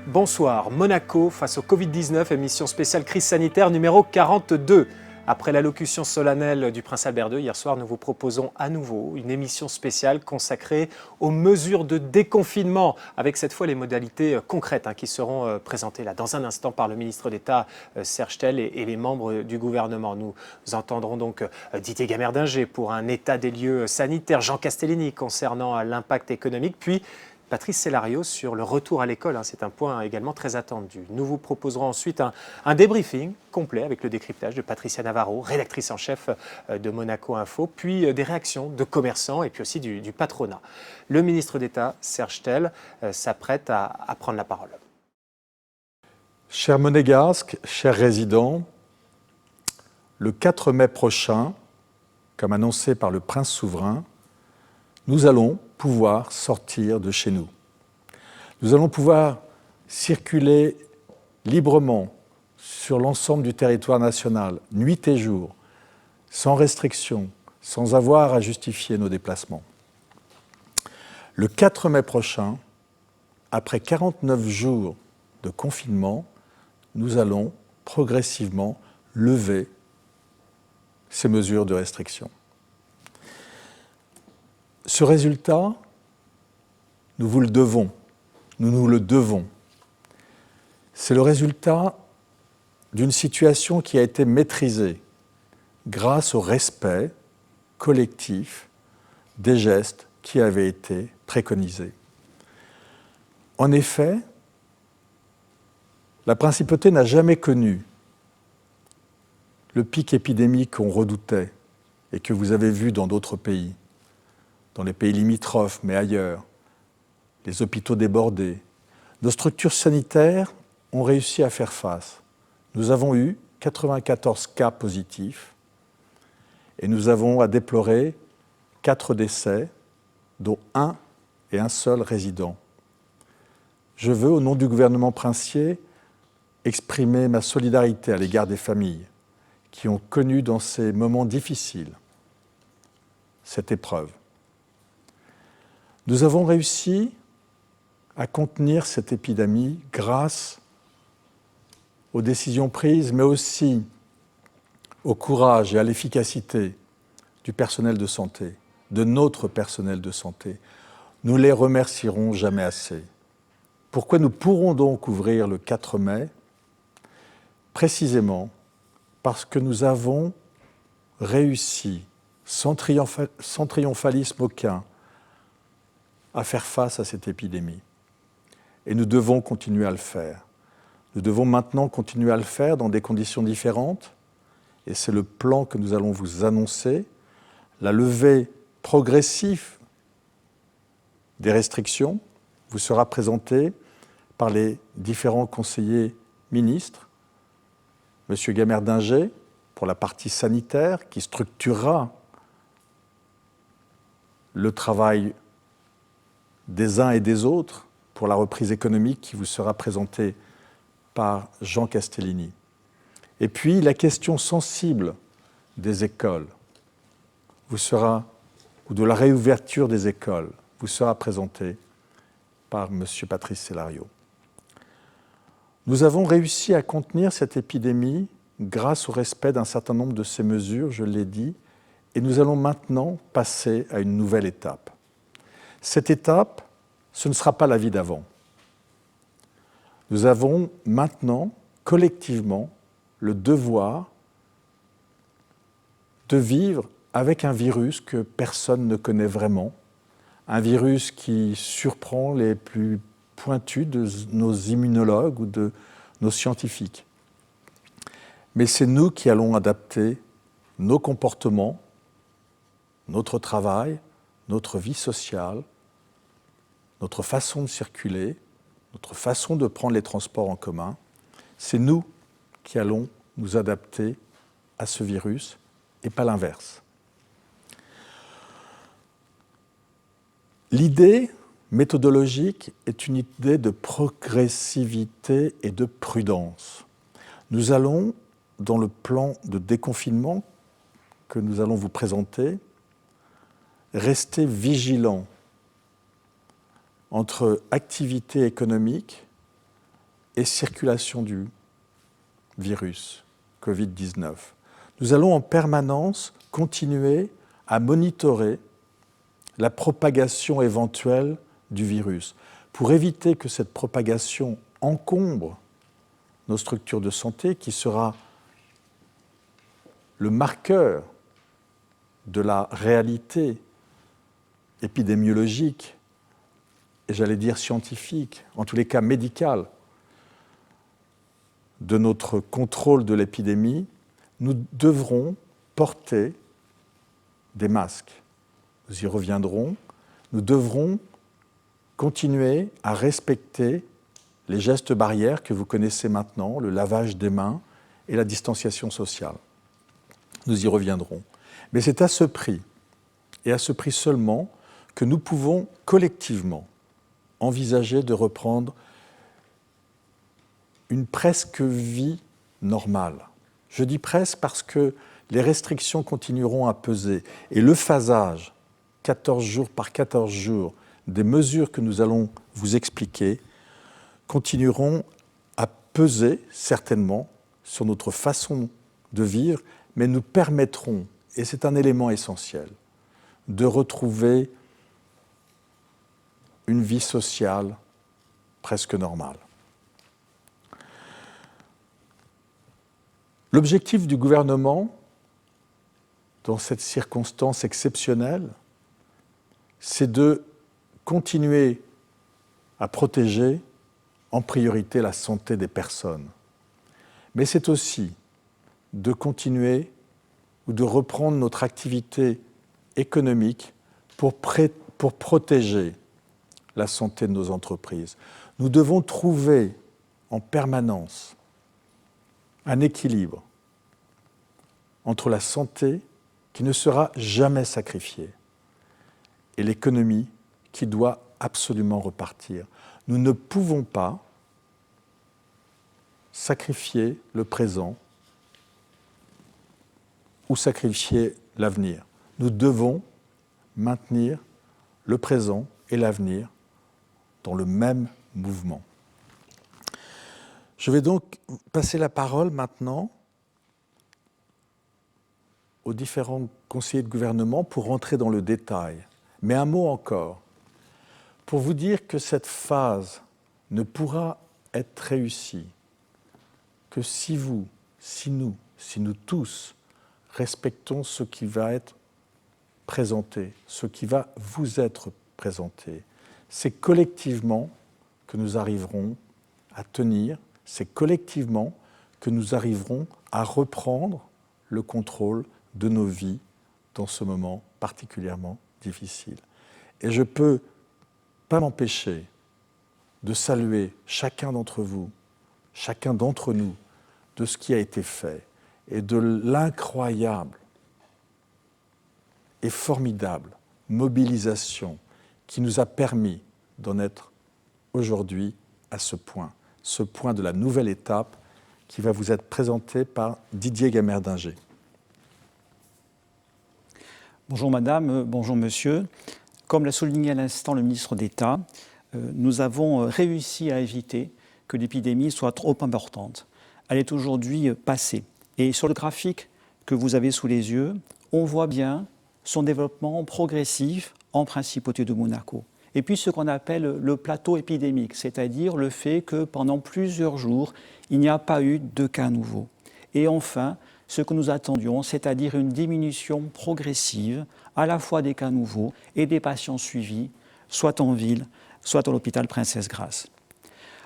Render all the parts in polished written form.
Bonsoir. Monaco face au Covid-19, émission spéciale crise sanitaire numéro 42. Après l'allocution solennelle du prince Albert II, hier soir, nous vous proposons à nouveau une émission spéciale consacrée aux mesures de déconfinement, avec cette fois les modalités concrètes qui seront présentées là dans un instant par le ministre d'État Serge Tel et les membres du gouvernement. Nous entendrons donc Didier Gamerdinger pour un état des lieux sanitaires, Jean Castellini concernant l'impact économique, puis Patrice Célario sur le retour à l'école, c'est un point également très attendu. Nous vous proposerons ensuite un débriefing complet avec le décryptage de Patricia Navarro, rédactrice en chef de Monaco Info, puis des réactions de commerçants et puis aussi du patronat. Le ministre d'État, Serge Tel, s'apprête à prendre la parole. Chers Monégasques, chers résidents, le 4 mai prochain, comme annoncé par le prince souverain, nous allons pouvoir sortir de chez nous. Nous allons pouvoir circuler librement sur l'ensemble du territoire national, nuit et jour, sans restriction, sans avoir à justifier nos déplacements. Le 4 mai prochain, après 49 jours de confinement, nous allons progressivement lever ces mesures de restriction. Ce résultat, nous vous le devons, nous nous le devons. C'est le résultat d'une situation qui a été maîtrisée grâce au respect collectif des gestes qui avaient été préconisés. En effet, la principauté n'a jamais connu le pic épidémique qu'on redoutait et que vous avez vu dans d'autres pays. Dans les pays limitrophes, mais ailleurs, les hôpitaux débordés. Nos structures sanitaires ont réussi à faire face. Nous avons eu 94 cas positifs et nous avons à déplorer 4 décès, dont un seul résident. Je veux, au nom du gouvernement princier, exprimer ma solidarité à l'égard des familles qui ont connu dans ces moments difficiles cette épreuve. Nous avons réussi à contenir cette épidémie grâce aux décisions prises, mais aussi au courage et à l'efficacité du personnel de santé, de notre personnel de santé. Nous les remercierons jamais assez. Pourquoi nous pourrons donc ouvrir le 4 mai ? Précisément parce que nous avons réussi, sans triomphalisme aucun, à faire face à cette épidémie. Et nous devons continuer à le faire. Nous devons maintenant continuer à le faire dans des conditions différentes, et c'est le plan que nous allons vous annoncer, la levée progressive des restrictions vous sera présentée par les différents conseillers ministres, M. Gamerdinger, pour la partie sanitaire, qui structurera le travail des uns et des autres pour la reprise économique qui vous sera présentée par Jean Castellini. Et puis la question sensible des écoles ou de la réouverture des écoles vous sera présentée par M. Patrice Célario. Nous avons réussi à contenir cette épidémie grâce au respect d'un certain nombre de ces mesures, je l'ai dit, et nous allons maintenant passer à une nouvelle étape. Cette étape, ce ne sera pas la vie d'avant. Nous avons maintenant, collectivement, le devoir de vivre avec un virus que personne ne connaît vraiment, un virus qui surprend les plus pointus de nos immunologues ou de nos scientifiques. Mais c'est nous qui allons adapter nos comportements, notre travail, notre vie sociale, notre façon de circuler, notre façon de prendre les transports en commun. C'est nous qui allons nous adapter à ce virus et pas l'inverse. L'idée méthodologique est une idée de progressivité et de prudence. Nous allons, dans le plan de déconfinement que nous allons vous présenter, rester vigilants entre activité économique, et circulation du virus Covid-19. Nous allons en permanence continuer à monitorer la propagation éventuelle du virus pour éviter que cette propagation encombre nos structures de santé, qui sera le marqueur de la réalité épidémiologique, et j'allais dire scientifique, en tous les cas médicale, de notre contrôle de l'épidémie. Nous devrons porter des masques. Nous y reviendrons. Nous devrons continuer à respecter les gestes barrières que vous connaissez maintenant, le lavage des mains et la distanciation sociale. Nous y reviendrons. Mais c'est à ce prix, et à ce prix seulement, que nous pouvons collectivement envisager de reprendre une presque vie normale. Je dis presque parce que les restrictions continueront à peser. Et le phasage, 14 jours par 14 jours, des mesures que nous allons vous expliquer, continueront à peser certainement sur notre façon de vivre, mais nous permettront, et c'est un élément essentiel, de retrouver une vie sociale presque normale. L'objectif du gouvernement, dans cette circonstance exceptionnelle, c'est de continuer à protéger en priorité la santé des personnes. Mais c'est aussi de continuer ou de reprendre notre activité économique pour protéger la santé de nos entreprises. Nous devons trouver en permanence un équilibre entre la santé qui ne sera jamais sacrifiée et l'économie qui doit absolument repartir. Nous ne pouvons pas sacrifier le présent ou sacrifier l'avenir. Nous devons maintenir le présent et l'avenir dans le même mouvement. Je vais donc passer la parole maintenant aux différents conseillers de gouvernement pour rentrer dans le détail. Mais un mot encore, pour vous dire que cette phase ne pourra être réussie que si vous, si nous tous respectons ce qui va être présenté, ce qui va vous être présenté. C'est collectivement que nous arriverons à tenir, c'est collectivement que nous arriverons à reprendre le contrôle de nos vies dans ce moment particulièrement difficile. Et je ne peux pas m'empêcher de saluer chacun d'entre vous, chacun d'entre nous, de ce qui a été fait et de l'incroyable et formidable mobilisation qui nous a permis d'en être aujourd'hui à ce point de la nouvelle étape qui va vous être présentée par Didier Gamerdinger. Bonjour madame, bonjour monsieur. Comme l'a souligné à l'instant le ministre d'État, nous avons réussi à éviter que l'épidémie soit trop importante. Elle est aujourd'hui passée. Et sur le graphique que vous avez sous les yeux, on voit bien son développement progressif en Principauté de Monaco. Et puis ce qu'on appelle le plateau épidémique, c'est-à-dire le fait que pendant plusieurs jours, il n'y a pas eu de cas nouveaux. Et enfin, ce que nous attendions, c'est-à-dire une diminution progressive à la fois des cas nouveaux et des patients suivis, soit en ville, soit à l'hôpital Princesse Grace.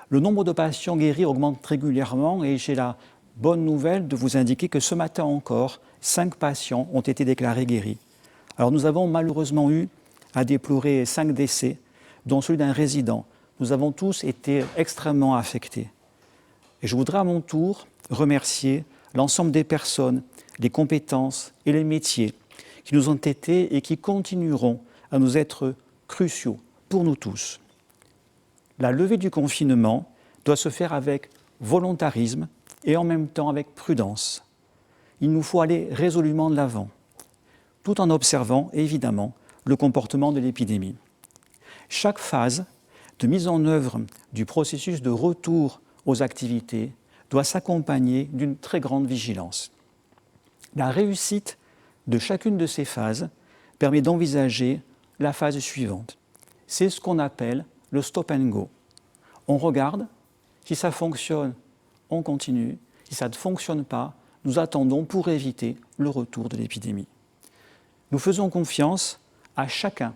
Le nombre de patients guéris augmente régulièrement et j'ai la bonne nouvelle de vous indiquer que ce matin encore, 5 patients ont été déclarés guéris. Alors nous avons malheureusement eu à déplorer 5 décès, dont celui d'un résident. Nous avons tous été extrêmement affectés. Et je voudrais à mon tour remercier l'ensemble des personnes, les compétences et les métiers qui nous ont été et qui continueront à nous être cruciaux pour nous tous. La levée du confinement doit se faire avec volontarisme et en même temps avec prudence. Il nous faut aller résolument de l'avant, tout en observant évidemment le comportement de l'épidémie. Chaque phase de mise en œuvre du processus de retour aux activités doit s'accompagner d'une très grande vigilance. La réussite de chacune de ces phases permet d'envisager la phase suivante. C'est ce qu'on appelle le stop and go. On regarde, si ça fonctionne, on continue. Si ça ne fonctionne pas, nous attendons pour éviter le retour de l'épidémie. Nous faisons confiance à chacun.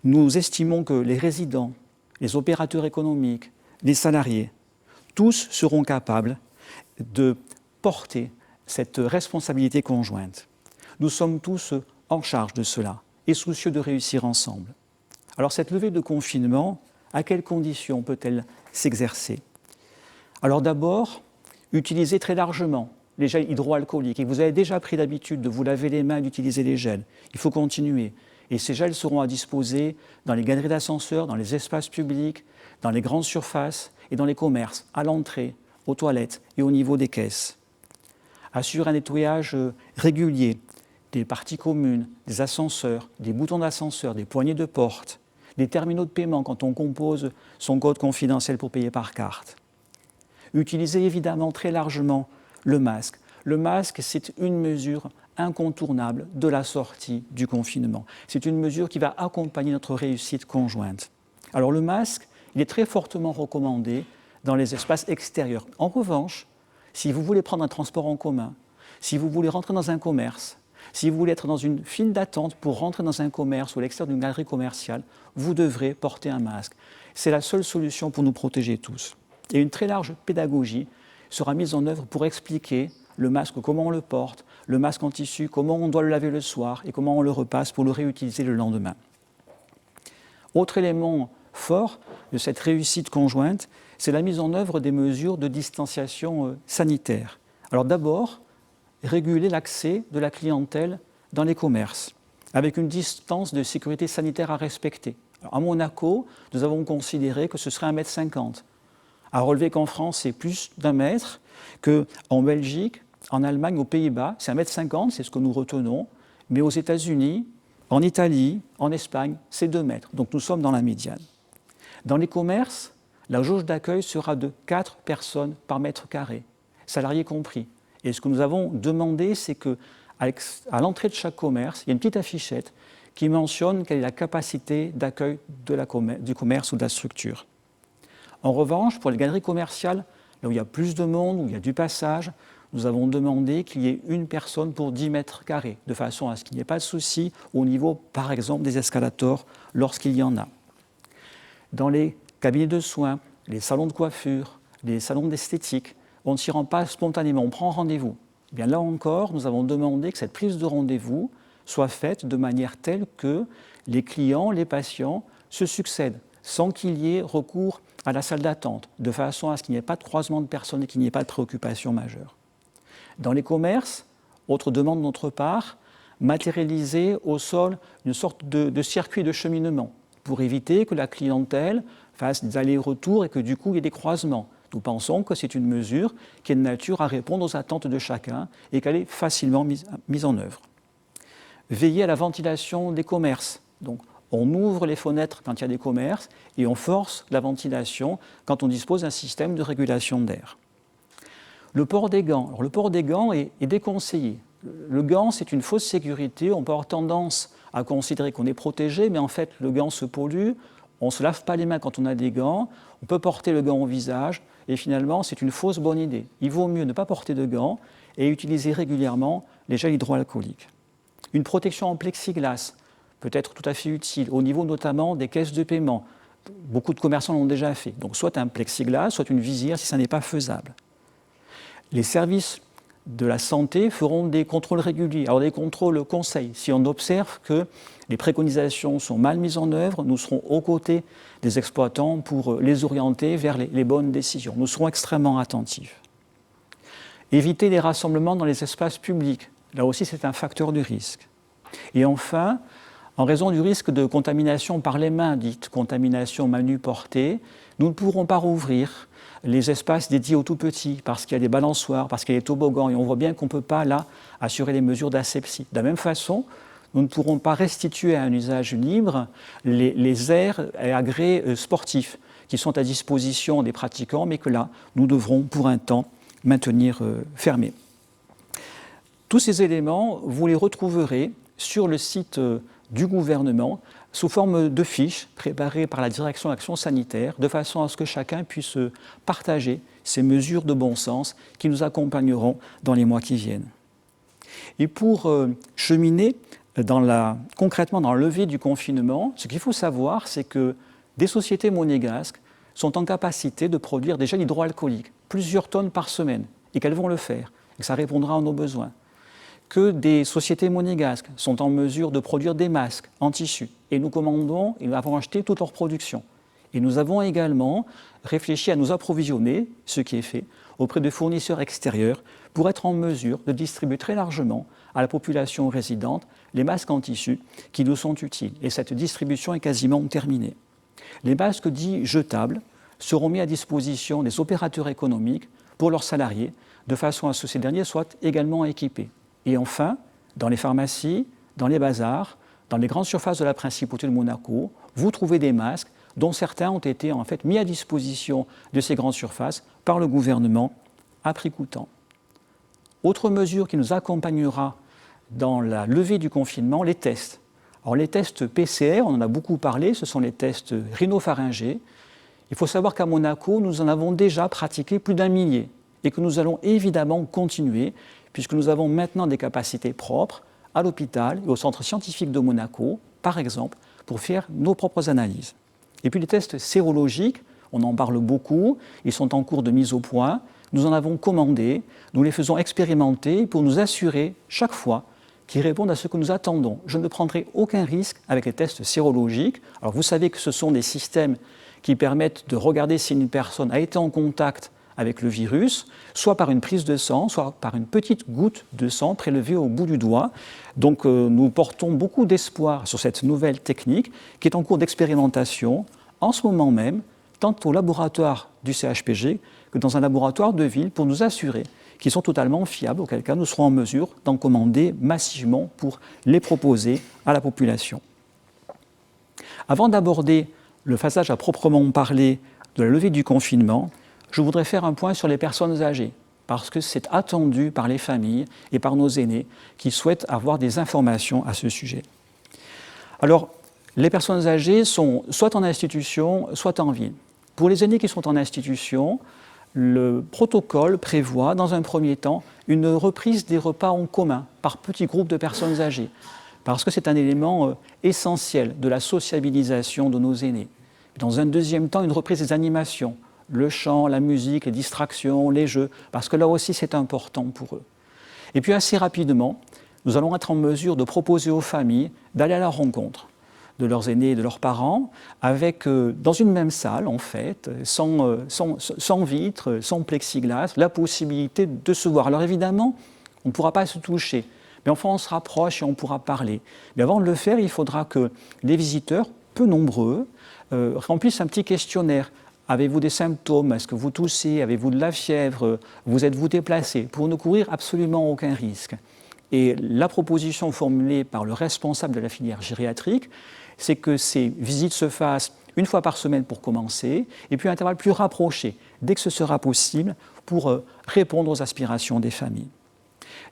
Nous estimons que les résidents, les opérateurs économiques, les salariés, tous seront capables de porter cette responsabilité conjointe. Nous sommes tous en charge de cela et soucieux de réussir ensemble. Alors cette levée de confinement, à quelles conditions peut-elle s'exercer? Alors d'abord, utilisez très largement les gels hydroalcooliques. Et vous avez déjà pris l'habitude de vous laver les mains et d'utiliser les gels. Il faut continuer. Et ces gels seront à disposer dans les galeries d'ascenseurs, dans les espaces publics, dans les grandes surfaces et dans les commerces, à l'entrée, aux toilettes et au niveau des caisses. Assurer un nettoyage régulier des parties communes, des ascenseurs, des boutons d'ascenseur, des poignées de porte, des terminaux de paiement quand on compose son code confidentiel pour payer par carte. Utilisez évidemment très largement le masque. Le masque, c'est une mesure incontournable de la sortie du confinement. C'est une mesure qui va accompagner notre réussite conjointe. Alors le masque, il est très fortement recommandé dans les espaces extérieurs. En revanche, si vous voulez prendre un transport en commun, si vous voulez rentrer dans un commerce, si vous voulez être dans une file d'attente pour rentrer dans un commerce ou à l'extérieur d'une galerie commerciale, vous devrez porter un masque. C'est la seule solution pour nous protéger tous. Et une très large pédagogie sera mise en œuvre pour expliquer le masque, comment on le porte, le masque en tissu, comment on doit le laver le soir et comment on le repasse pour le réutiliser le lendemain. Autre élément fort de cette réussite conjointe, c'est la mise en œuvre des mesures de distanciation sanitaire. Alors d'abord, réguler l'accès de la clientèle dans les commerces, avec une distance de sécurité sanitaire à respecter. Alors à Monaco, nous avons considéré que ce serait 1,50 m. À relever qu'en France, c'est plus d'1 mètre, qu'en Belgique, en Allemagne, aux Pays-Bas, c'est 1,50 m, c'est ce que nous retenons, mais aux États-Unis, en Italie, en Espagne, c'est 2 mètres. Donc nous sommes dans la médiane. Dans les commerces, la jauge d'accueil sera de 4 personnes par mètre carré, salariés compris. Et ce que nous avons demandé, c'est qu'à l'entrée de chaque commerce, il y a une petite affichette qui mentionne quelle est la capacité d'accueil du commerce ou de la structure. En revanche, pour les galeries commerciales, là où il y a plus de monde, où il y a du passage, nous avons demandé qu'il y ait une personne pour 10 mètres carrés, de façon à ce qu'il n'y ait pas de souci au niveau, par exemple, des escalators, lorsqu'il y en a. Dans les cabinets de soins, les salons de coiffure, les salons d'esthétique, on ne s'y rend pas spontanément, on prend rendez-vous. Eh bien là encore, nous avons demandé que cette prise de rendez-vous soit faite de manière telle que les clients, les patients se succèdent, sans qu'il y ait recours à la salle d'attente, de façon à ce qu'il n'y ait pas de croisement de personnes et qu'il n'y ait pas de préoccupation majeure. Dans les commerces, autre demande de notre part, matérialiser au sol une sorte de circuit de cheminement pour éviter que la clientèle fasse des allers-retours et que du coup il y ait des croisements. Nous pensons que c'est une mesure qui est de nature à répondre aux attentes de chacun et qu'elle est facilement mise en œuvre. Veiller à la ventilation des commerces. Donc, on ouvre les fenêtres quand il y a des commerces et on force la ventilation quand on dispose d'un système de régulation d'air. Le port des gants. Alors, le port des gants est déconseillé. Le gant, c'est une fausse sécurité. On peut avoir tendance à considérer qu'on est protégé, mais en fait, le gant se pollue. On ne se lave pas les mains quand on a des gants. On peut porter le gant au visage. Et finalement, c'est une fausse bonne idée. Il vaut mieux ne pas porter de gants et utiliser régulièrement les gels hydroalcooliques. Une protection en plexiglas peut être tout à fait utile, au niveau notamment des caisses de paiement. Beaucoup de commerçants l'ont déjà fait. Donc soit un plexiglas, soit une visière si ça n'est pas faisable. Les services de la santé feront des contrôles réguliers, alors des contrôles conseils. Si on observe que les préconisations sont mal mises en œuvre, nous serons aux côtés des exploitants pour les orienter vers les bonnes décisions. Nous serons extrêmement attentifs. Éviter les rassemblements dans les espaces publics. Là aussi, c'est un facteur de risque. Et enfin, en raison du risque de contamination par les mains, dite contamination manu-portée, nous ne pourrons pas rouvrir les espaces dédiés aux tout-petits parce qu'il y a des balançoires, parce qu'il y a des toboggans, et on voit bien qu'on ne peut pas, là, assurer les mesures d'asepsie. De la même façon, nous ne pourrons pas restituer à un usage libre les aires et agrès sportifs qui sont à disposition des pratiquants, mais que là, nous devrons pour un temps maintenir fermés. Tous ces éléments, vous les retrouverez sur le site du gouvernement sous forme de fiches préparées par la Direction d'Action Sanitaire, de façon à ce que chacun puisse partager ces mesures de bon sens qui nous accompagneront dans les mois qui viennent. Et pour cheminer concrètement dans la levée du confinement, ce qu'il faut savoir, c'est que des sociétés monégasques sont en capacité de produire des gels hydroalcooliques, plusieurs tonnes par semaine, et qu'elles vont le faire, et que ça répondra à nos besoins. Que des sociétés monégasques sont en mesure de produire des masques en tissu, et nous commandons et nous avons acheté toute leur production. Et nous avons également réfléchi à nous approvisionner, ce qui est fait, auprès de fournisseurs extérieurs pour être en mesure de distribuer très largement à la population résidente les masques en tissu qui nous sont utiles. Et cette distribution est quasiment terminée. Les masques dits jetables seront mis à disposition des opérateurs économiques pour leurs salariés, de façon à ce que ces derniers soient également équipés. Et enfin, dans les pharmacies, dans les bazars, dans les grandes surfaces de la Principauté de Monaco, vous trouvez des masques dont certains ont été en fait mis à disposition de ces grandes surfaces par le gouvernement à prix coûtant. Autre mesure qui nous accompagnera dans la levée du confinement, les tests. Alors les tests PCR, on en a beaucoup parlé, ce sont les tests rhinopharyngés. Il faut savoir qu'à Monaco, nous en avons déjà pratiqué plus d'1 millier et que nous allons évidemment continuer puisque nous avons maintenant des capacités propres à l'hôpital et au centre scientifique de Monaco, par exemple, pour faire nos propres analyses. Et puis les tests sérologiques, on en parle beaucoup, ils sont en cours de mise au point, nous en avons commandé, nous les faisons expérimenter pour nous assurer chaque fois qu'ils répondent à ce que nous attendons. Je ne prendrai aucun risque avec les tests sérologiques. Alors vous savez que ce sont des systèmes qui permettent de regarder si une personne a été en contact avec le virus, soit par une prise de sang, soit par une petite goutte de sang prélevée au bout du doigt. Donc nous portons beaucoup d'espoir sur cette nouvelle technique qui est en cours d'expérimentation en ce moment même, tant au laboratoire du CHPG que dans un laboratoire de ville pour nous assurer qu'ils sont totalement fiables, auquel cas nous serons en mesure d'en commander massivement pour les proposer à la population. Avant d'aborder le phasage à proprement parler de la levée du confinement, je voudrais faire un point sur les personnes âgées, parce que c'est attendu par les familles et par nos aînés qui souhaitent avoir des informations à ce sujet. Alors, les personnes âgées sont soit en institution, soit en ville. Pour les aînés qui sont en institution, le protocole prévoit, dans un premier temps, une reprise des repas en commun par petits groupes de personnes âgées, parce que c'est un élément essentiel de la sociabilisation de nos aînés. Dans un deuxième temps, une reprise des animations, le chant, la musique, les distractions, les jeux, parce que là aussi c'est important pour eux. Et puis assez rapidement, nous allons être en mesure de proposer aux familles d'aller à la rencontre de leurs aînés et de leurs parents, avec, dans une même salle en fait, sans vitres, sans plexiglas, la possibilité de se voir. Alors évidemment, on ne pourra pas se toucher, mais enfin on se rapproche et on pourra parler. Mais avant de le faire, il faudra que les visiteurs, peu nombreux, remplissent un petit questionnaire. Avez-vous des symptômes? Est-ce que vous toussez? Avez-vous de la fièvre? Vous êtes-vous déplacé? Pour ne courir absolument aucun risque. Et la proposition formulée par le responsable de la filière gériatrique, c'est que ces visites se fassent une fois par semaine pour commencer, et puis à un intervalle plus rapproché, dès que ce sera possible, pour répondre aux aspirations des familles.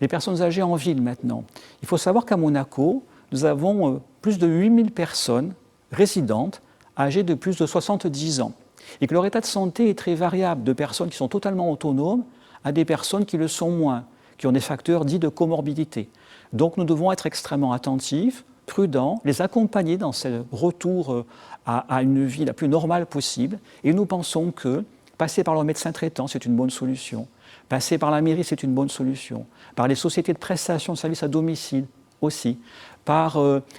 Les personnes âgées en ville maintenant. Il faut savoir qu'à Monaco, nous avons plus de 8000 personnes résidentes âgées de plus de 70 ans. Et que leur état de santé est très variable, de personnes qui sont totalement autonomes à des personnes qui le sont moins, qui ont des facteurs dits de comorbidité. Donc nous devons être extrêmement attentifs, prudents, les accompagner dans ce retour à une vie la plus normale possible. Et nous pensons que passer par leur médecin traitant, c'est une bonne solution. Passer par la mairie, c'est une bonne solution. Par les sociétés de prestation de services à domicile aussi. Par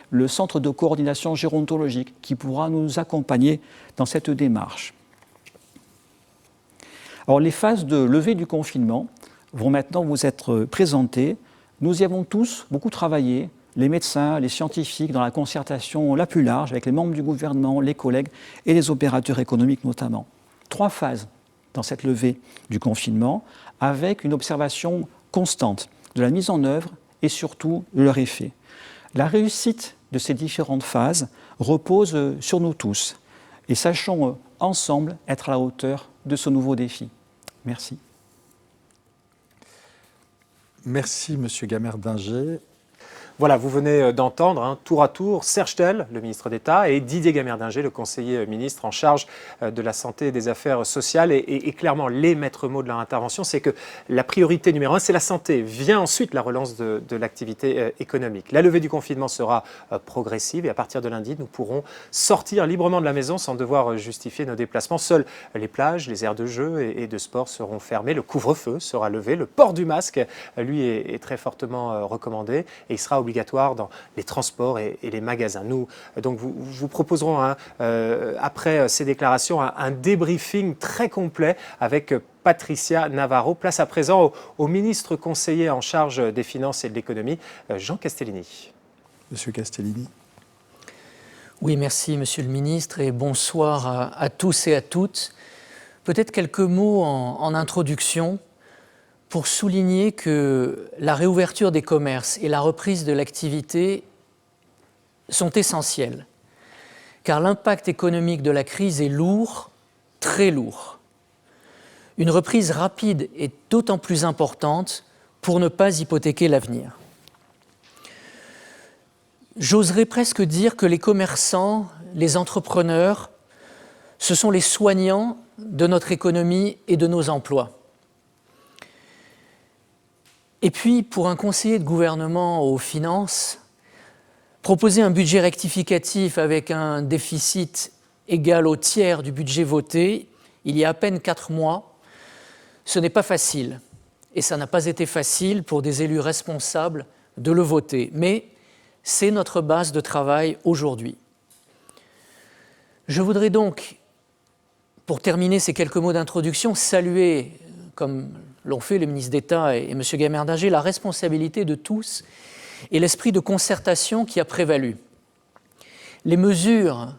le centre de coordination gérontologique qui pourra nous accompagner dans cette démarche. Alors les phases de levée du confinement vont maintenant vous être présentées. Nous y avons tous beaucoup travaillé, les médecins, les scientifiques, dans la concertation la plus large avec les membres du gouvernement, les collègues et les opérateurs économiques notamment. 3 phases dans cette levée du confinement avec une observation constante de la mise en œuvre et surtout de leur effet. La réussite de ces différentes phases repose sur nous tous. Et sachons ensemble, être à la hauteur de ce nouveau défi. Merci. Merci, Monsieur Gamerdinger. Voilà, vous venez d'entendre tour à tour Serge Tel, le ministre d'État, et Didier Gamerdinger, le conseiller ministre en charge de la santé et des affaires sociales. Et clairement, les maîtres mots de leur intervention, c'est que la priorité numéro 1, c'est la santé. Vient ensuite la relance de l'activité économique. La levée du confinement sera progressive et à partir de lundi, nous pourrons sortir librement de la maison sans devoir justifier nos déplacements. Seules les plages, les aires de jeu et de sport seront fermées. Le couvre-feu sera levé. Le port du masque, lui, est très fortement recommandé et il sera obligatoire dans les transports et les magasins. Nous, donc, vous proposerons, après ces déclarations, un débriefing très complet avec Patricia Navarro. Place à présent au ministre conseiller en charge des finances et de l'économie, Jean Castellini. Monsieur Castellini. Oui, merci Monsieur le ministre et bonsoir à tous et à toutes. Peut-être quelques mots en introduction pour souligner que la réouverture des commerces et la reprise de l'activité sont essentielles, car l'impact économique de la crise est lourd, très lourd. Une reprise rapide est d'autant plus importante pour ne pas hypothéquer l'avenir. J'oserais presque dire que les commerçants, les entrepreneurs, ce sont les soignants de notre économie et de nos emplois. Et puis, pour un conseiller de gouvernement aux finances, proposer un budget rectificatif avec un déficit égal au tiers du budget voté, il y a à peine 4 mois, ce n'est pas facile. Et ça n'a pas été facile pour des élus responsables de le voter. Mais c'est notre base de travail aujourd'hui. Je voudrais donc, pour terminer ces quelques mots d'introduction, saluer, comme l'ont fait le ministre d'État et M. Gamerdinger, la responsabilité de tous et l'esprit de concertation qui a prévalu. Les mesures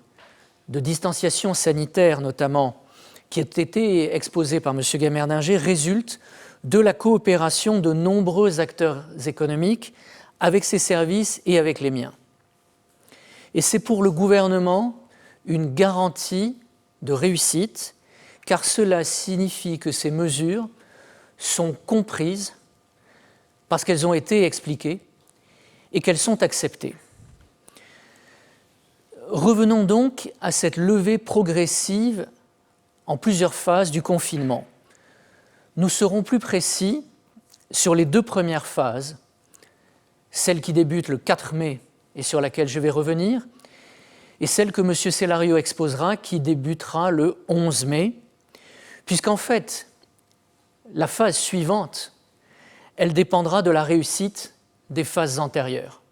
de distanciation sanitaire, notamment, qui ont été exposées par M. Gamerdinger, résultent de la coopération de nombreux acteurs économiques avec ses services et avec les miens. Et c'est pour le gouvernement une garantie de réussite, car cela signifie que ces mesures sont comprises parce qu'elles ont été expliquées et qu'elles sont acceptées. Revenons donc à cette levée progressive en plusieurs phases du confinement. Nous serons plus précis sur les 2 premières phases, celle qui débute le 4 mai et sur laquelle je vais revenir, et celle que M. Cellario exposera qui débutera le 11 mai, puisqu'en fait, la phase suivante, elle dépendra de la réussite des phases antérieures.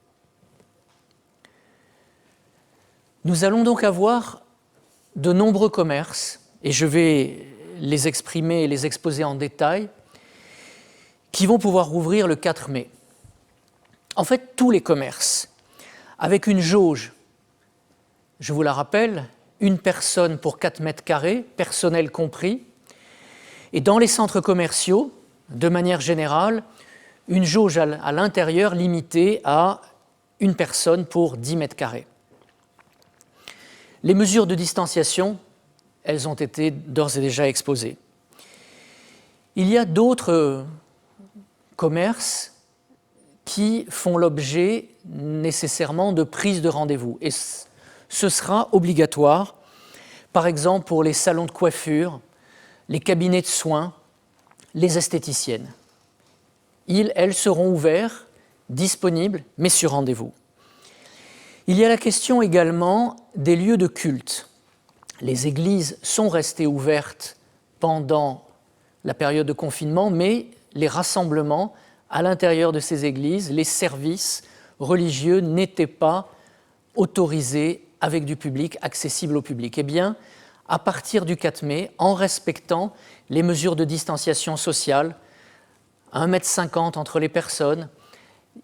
Nous allons donc avoir de nombreux commerces, et je vais les exprimer et les exposer en détail, qui vont pouvoir rouvrir le 4 mai. En fait, tous les commerces, avec une jauge, je vous la rappelle, 1 personne pour 4 mètres carrés, personnel compris, et dans les centres commerciaux, de manière générale, une jauge à l'intérieur limitée à 1 personne pour 10 mètres carrés. Les mesures de distanciation, elles ont été d'ores et déjà exposées. Il y a d'autres commerces qui font l'objet nécessairement de prise de rendez-vous. Et ce sera obligatoire, par exemple pour les salons de coiffure, les cabinets de soins, les esthéticiennes. Elles seront ouverts, disponibles, mais sur rendez-vous. Il y a la question également des lieux de culte. Les églises sont restées ouvertes pendant la période de confinement, mais les rassemblements à l'intérieur de ces églises, les services religieux n'étaient pas autorisés avec du public, accessibles au public. Eh bien, à partir du 4 mai, en respectant les mesures de distanciation sociale, 1,50 m entre les personnes,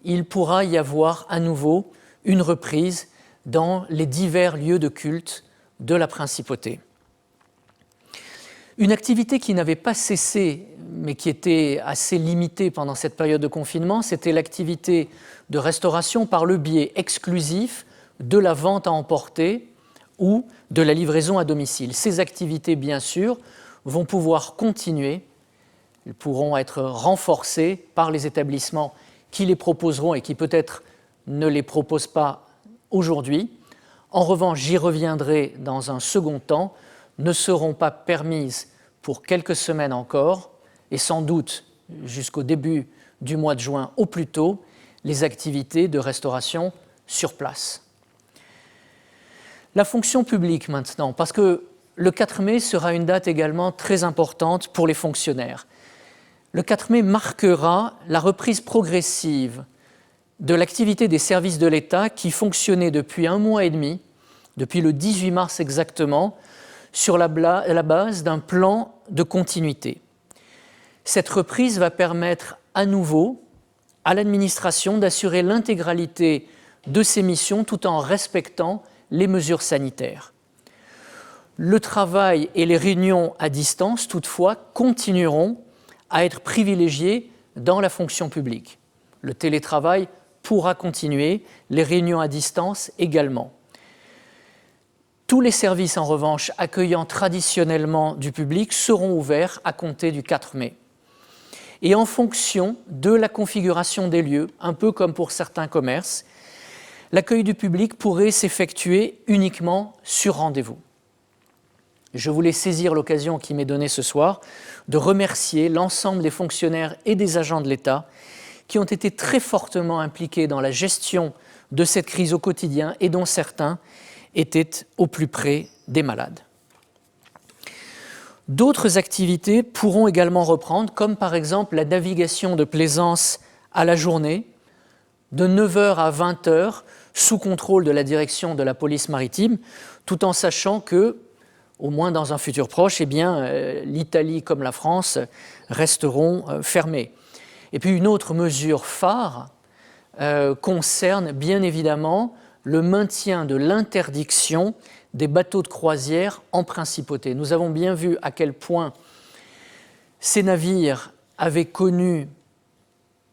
il pourra y avoir à nouveau une reprise dans les divers lieux de culte de la principauté. Une activité qui n'avait pas cessé, mais qui était assez limitée pendant cette période de confinement, c'était l'activité de restauration par le biais exclusif de la vente à emporter ou de la livraison à domicile. Ces activités, bien sûr, vont pouvoir continuer. Elles pourront être renforcées par les établissements qui les proposeront et qui peut-être ne les proposent pas aujourd'hui. En revanche, j'y reviendrai dans un second temps, ne seront pas permises pour quelques semaines encore, et sans doute jusqu'au début du mois de juin au plus tôt, les activités de restauration sur place. La fonction publique maintenant, parce que le 4 mai sera une date également très importante pour les fonctionnaires. Le 4 mai marquera la reprise progressive de l'activité des services de l'État qui fonctionnait depuis 1 mois et demi, depuis le 18 mars exactement, sur la base d'un plan de continuité. Cette reprise va permettre à nouveau à l'administration d'assurer l'intégralité de ses missions tout en respectant les mesures sanitaires. Le travail et les réunions à distance, toutefois, continueront à être privilégiés dans la fonction publique. Le télétravail pourra continuer, les réunions à distance également. Tous les services, en revanche, accueillant traditionnellement du public seront ouverts à compter du 4 mai. Et en fonction de la configuration des lieux, un peu comme pour certains commerces, l'accueil du public pourrait s'effectuer uniquement sur rendez-vous. Je voulais saisir l'occasion qui m'est donnée ce soir de remercier l'ensemble des fonctionnaires et des agents de l'État qui ont été très fortement impliqués dans la gestion de cette crise au quotidien et dont certains étaient au plus près des malades. D'autres activités pourront également reprendre, comme par exemple la navigation de plaisance à la journée, de 9h à 20h, sous contrôle de la direction de la police maritime, tout en sachant que, au moins dans un futur proche, l'Italie comme la France resteront fermées. Et puis une autre mesure phare concerne bien évidemment le maintien de l'interdiction des bateaux de croisière en principauté. Nous avons bien vu à quel point ces navires avaient connu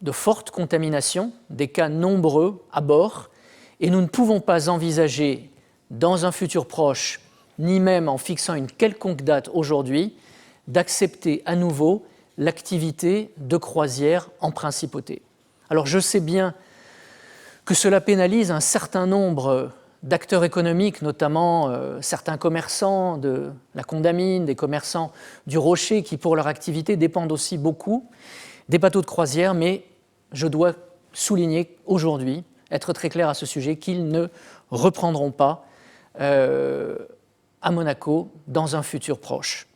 de fortes contaminations, des cas nombreux à bord, et nous ne pouvons pas envisager dans un futur proche, ni même en fixant une quelconque date aujourd'hui, d'accepter à nouveau l'activité de croisière en principauté. Alors je sais bien que cela pénalise un certain nombre d'acteurs économiques, notamment certains commerçants de la Condamine, des commerçants du Rocher, qui pour leur activité dépendent aussi beaucoup des bateaux de croisière, mais je dois souligner aujourd'hui, être très clair à ce sujet, qu'ils ne reprendront pas à Monaco dans un futur proche.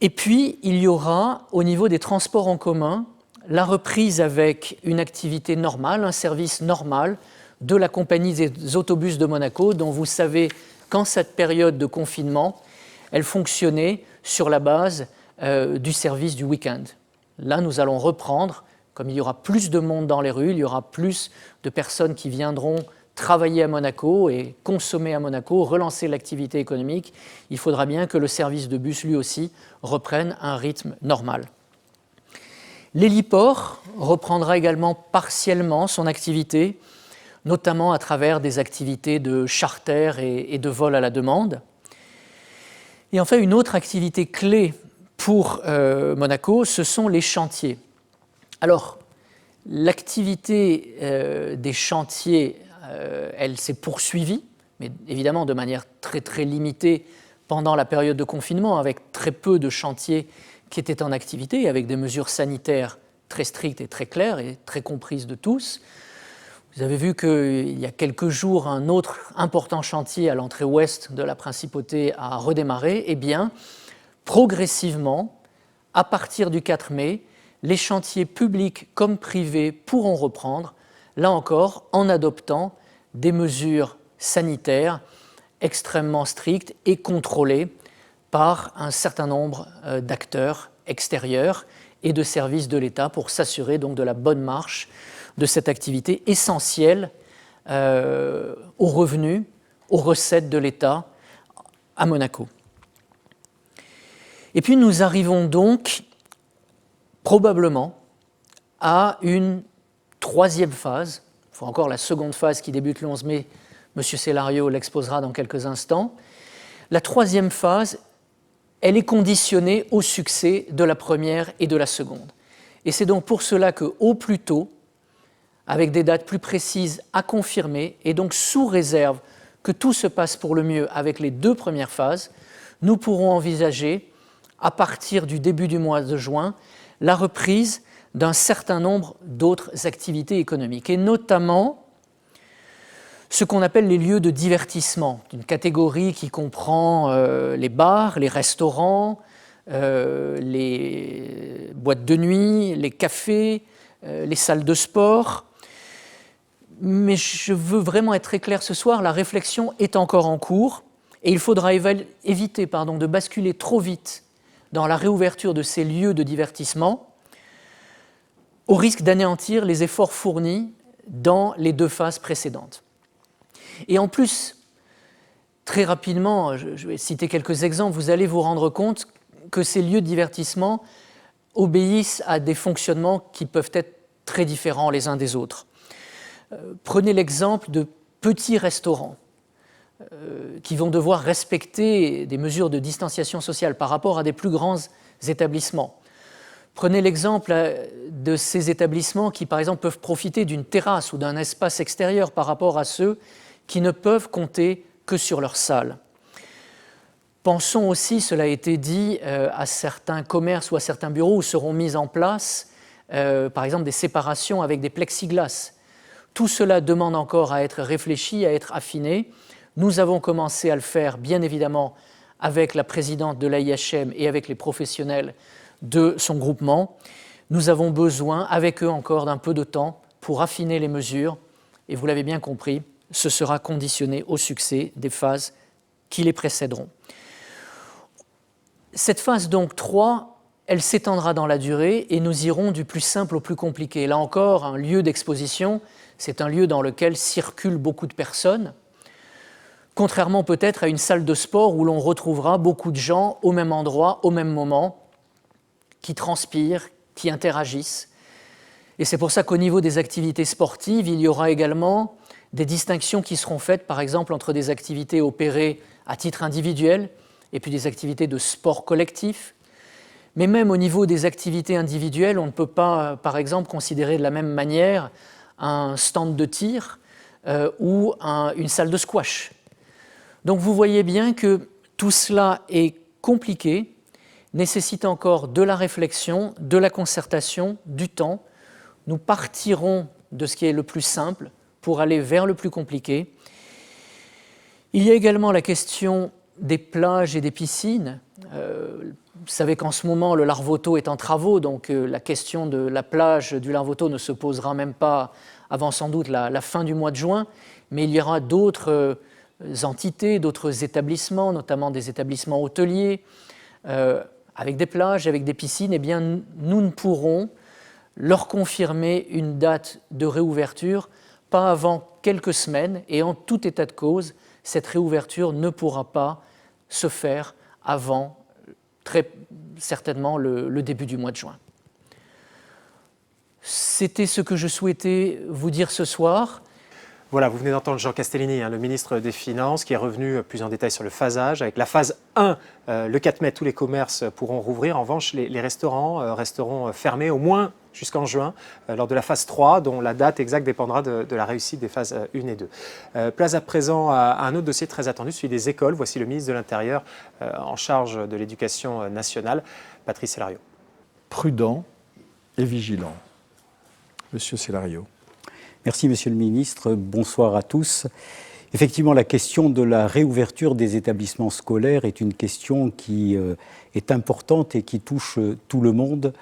Et puis, il y aura, au niveau des transports en commun, la reprise avec une activité normale, un service normal de la compagnie des autobus de Monaco, dont vous savez qu'en cette période de confinement, elle fonctionnait sur la base du service du week-end. Là, nous allons reprendre, comme il y aura plus de monde dans les rues, il y aura plus de personnes qui viendront travailler à Monaco et consommer à Monaco, relancer l'activité économique, il faudra bien que le service de bus, lui aussi, reprenne un rythme normal. L'héliport reprendra également partiellement son activité, notamment à travers des activités de charter et de vol à la demande. Et enfin, une autre activité clé pour Monaco, ce sont les chantiers. Alors, l'activité des chantiers, elle s'est poursuivie, mais évidemment de manière très très limitée pendant la période de confinement, avec très peu de chantiers qui étaient en activité, avec des mesures sanitaires très strictes et très claires et très comprises de tous. Vous avez vu qu'il y a quelques jours, un autre important chantier à l'entrée ouest de la Principauté a redémarré. Eh bien, progressivement, à partir du 4 mai, les chantiers publics comme privés pourront reprendre, là encore en adoptant des mesures sanitaires extrêmement strictes et contrôlées par un certain nombre d'acteurs extérieurs et de services de l'État pour s'assurer donc de la bonne marche de cette activité essentielle aux revenus, aux recettes de l'État à Monaco. Et puis nous arrivons donc probablement à une troisième phase. Il faut encore la seconde phase qui débute le 11 mai M. Célario l'exposera dans quelques instants. La troisième phase, elle est conditionnée au succès de la première et de la seconde. Et c'est donc pour cela qu'au plus tôt, avec des dates plus précises à confirmer, et donc sous réserve que tout se passe pour le mieux avec les deux premières phases, nous pourrons envisager, à partir du début du mois de juin, la reprise d'un certain nombre d'autres activités économiques, et notamment ce qu'on appelle les lieux de divertissement, une catégorie qui comprend les bars, les restaurants, les boîtes de nuit, les cafés, les salles de sport. Mais je veux vraiment être très clair ce soir, la réflexion est encore en cours et il faudra éviter de basculer trop vite dans la réouverture de ces lieux de divertissement au risque d'anéantir les efforts fournis dans les deux phases précédentes. Et en plus, très rapidement, je vais citer quelques exemples, vous allez vous rendre compte que ces lieux de divertissement obéissent à des fonctionnements qui peuvent être très différents les uns des autres. Prenez l'exemple de petits restaurants qui vont devoir respecter des mesures de distanciation sociale par rapport à des plus grands établissements. Prenez l'exemple de ces établissements qui, par exemple, peuvent profiter d'une terrasse ou d'un espace extérieur par rapport à ceux qui ne peuvent compter que sur leur salle. Pensons aussi, cela a été dit, à certains commerces ou à certains bureaux où seront mises en place, par exemple, des séparations avec des plexiglas. Tout cela demande encore à être réfléchi, à être affiné. Nous avons commencé à le faire, bien évidemment, avec la présidente de l'AIHM et avec les professionnels de son groupement. Nous avons besoin, avec eux encore, d'un peu de temps pour affiner les mesures. Et vous l'avez bien compris, ce sera conditionné au succès des phases qui les précéderont. Cette phase donc 3, elle s'étendra dans la durée et nous irons du plus simple au plus compliqué. Là encore, un lieu d'exposition, c'est un lieu dans lequel circulent beaucoup de personnes, contrairement peut-être à une salle de sport où l'on retrouvera beaucoup de gens au même endroit, au même moment, qui transpirent, qui interagissent. Et c'est pour ça qu'au niveau des activités sportives, il y aura également des distinctions qui seront faites, par exemple, entre des activités opérées à titre individuel et puis des activités de sport collectif. Mais même au niveau des activités individuelles, on ne peut pas, par exemple, considérer de la même manière un stand de tir ou une salle de squash. Donc vous voyez bien que tout cela est compliqué, nécessite encore de la réflexion, de la concertation, du temps. Nous partirons de ce qui est le plus simple pour aller vers le plus compliqué. Il y a également la question des plages et des piscines. Vous savez qu'en ce moment, le Larvoto est en travaux, donc la question de la plage du Larvoto ne se posera même pas avant sans doute la fin du mois de juin, mais il y aura d'autres entités, d'autres établissements, notamment des établissements hôteliers, avec des plages, avec des piscines. Eh bien, nous ne pourrons leur confirmer une date de réouverture pas avant quelques semaines, et en tout état de cause, cette réouverture ne pourra pas se faire avant très certainement le début du mois de juin. C'était ce que je souhaitais vous dire ce soir. Voilà, vous venez d'entendre Jean Castellini, le ministre des Finances, qui est revenu plus en détail sur le phasage. Avec la phase 1, le 4 mai, tous les commerces pourront rouvrir. En revanche, les restaurants resteront fermés au moins jusqu'en juin, lors de la phase 3, dont la date exacte dépendra de la réussite des phases 1 et 2. Place à présent à un autre dossier très attendu, celui des écoles. Voici le ministre de l'Intérieur en charge de l'Éducation nationale, Patrice Célario. Prudent et vigilant. Monsieur Célario. Merci, Monsieur le Ministre. Bonsoir à tous. Effectivement, la question de la réouverture des établissements scolaires est une question qui est importante et qui touche tout le monde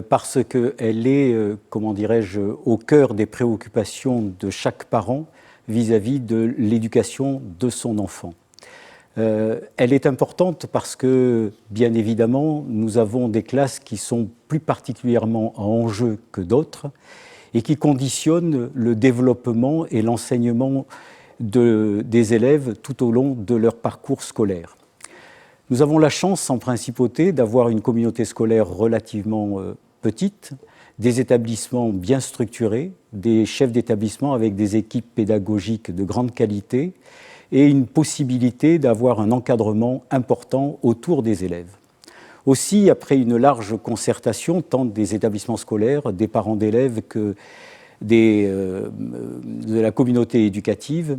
parce qu'elle est, comment dirais-je, au cœur des préoccupations de chaque parent vis-à-vis de l'éducation de son enfant. Elle est importante parce que, bien évidemment, nous avons des classes qui sont plus particulièrement en enjeu que d'autres et qui conditionnent le développement et l'enseignement des élèves tout au long de leur parcours scolaire. Nous avons la chance, en principauté, d'avoir une communauté scolaire relativement petite, des établissements bien structurés, des chefs d'établissement avec des équipes pédagogiques de grande qualité et une possibilité d'avoir un encadrement important autour des élèves. Aussi, après une large concertation, tant des établissements scolaires, des parents d'élèves que de la communauté éducative,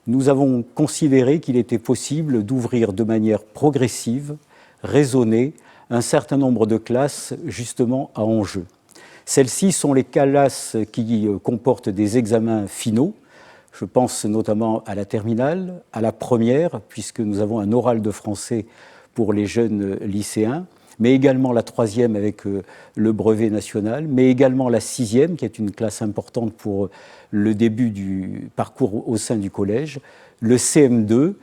nous avons considéré qu'il était possible d'ouvrir de manière progressive, raisonnée, un certain nombre de classes justement à enjeu. Celles-ci sont les classes qui comportent des examens finaux. Je pense notamment à la terminale, à la première, puisque nous avons un oral de français pour les jeunes lycéens, mais également la troisième avec le brevet national, mais également la sixième, qui est une classe importante pour le début du parcours au sein du collège, le CM2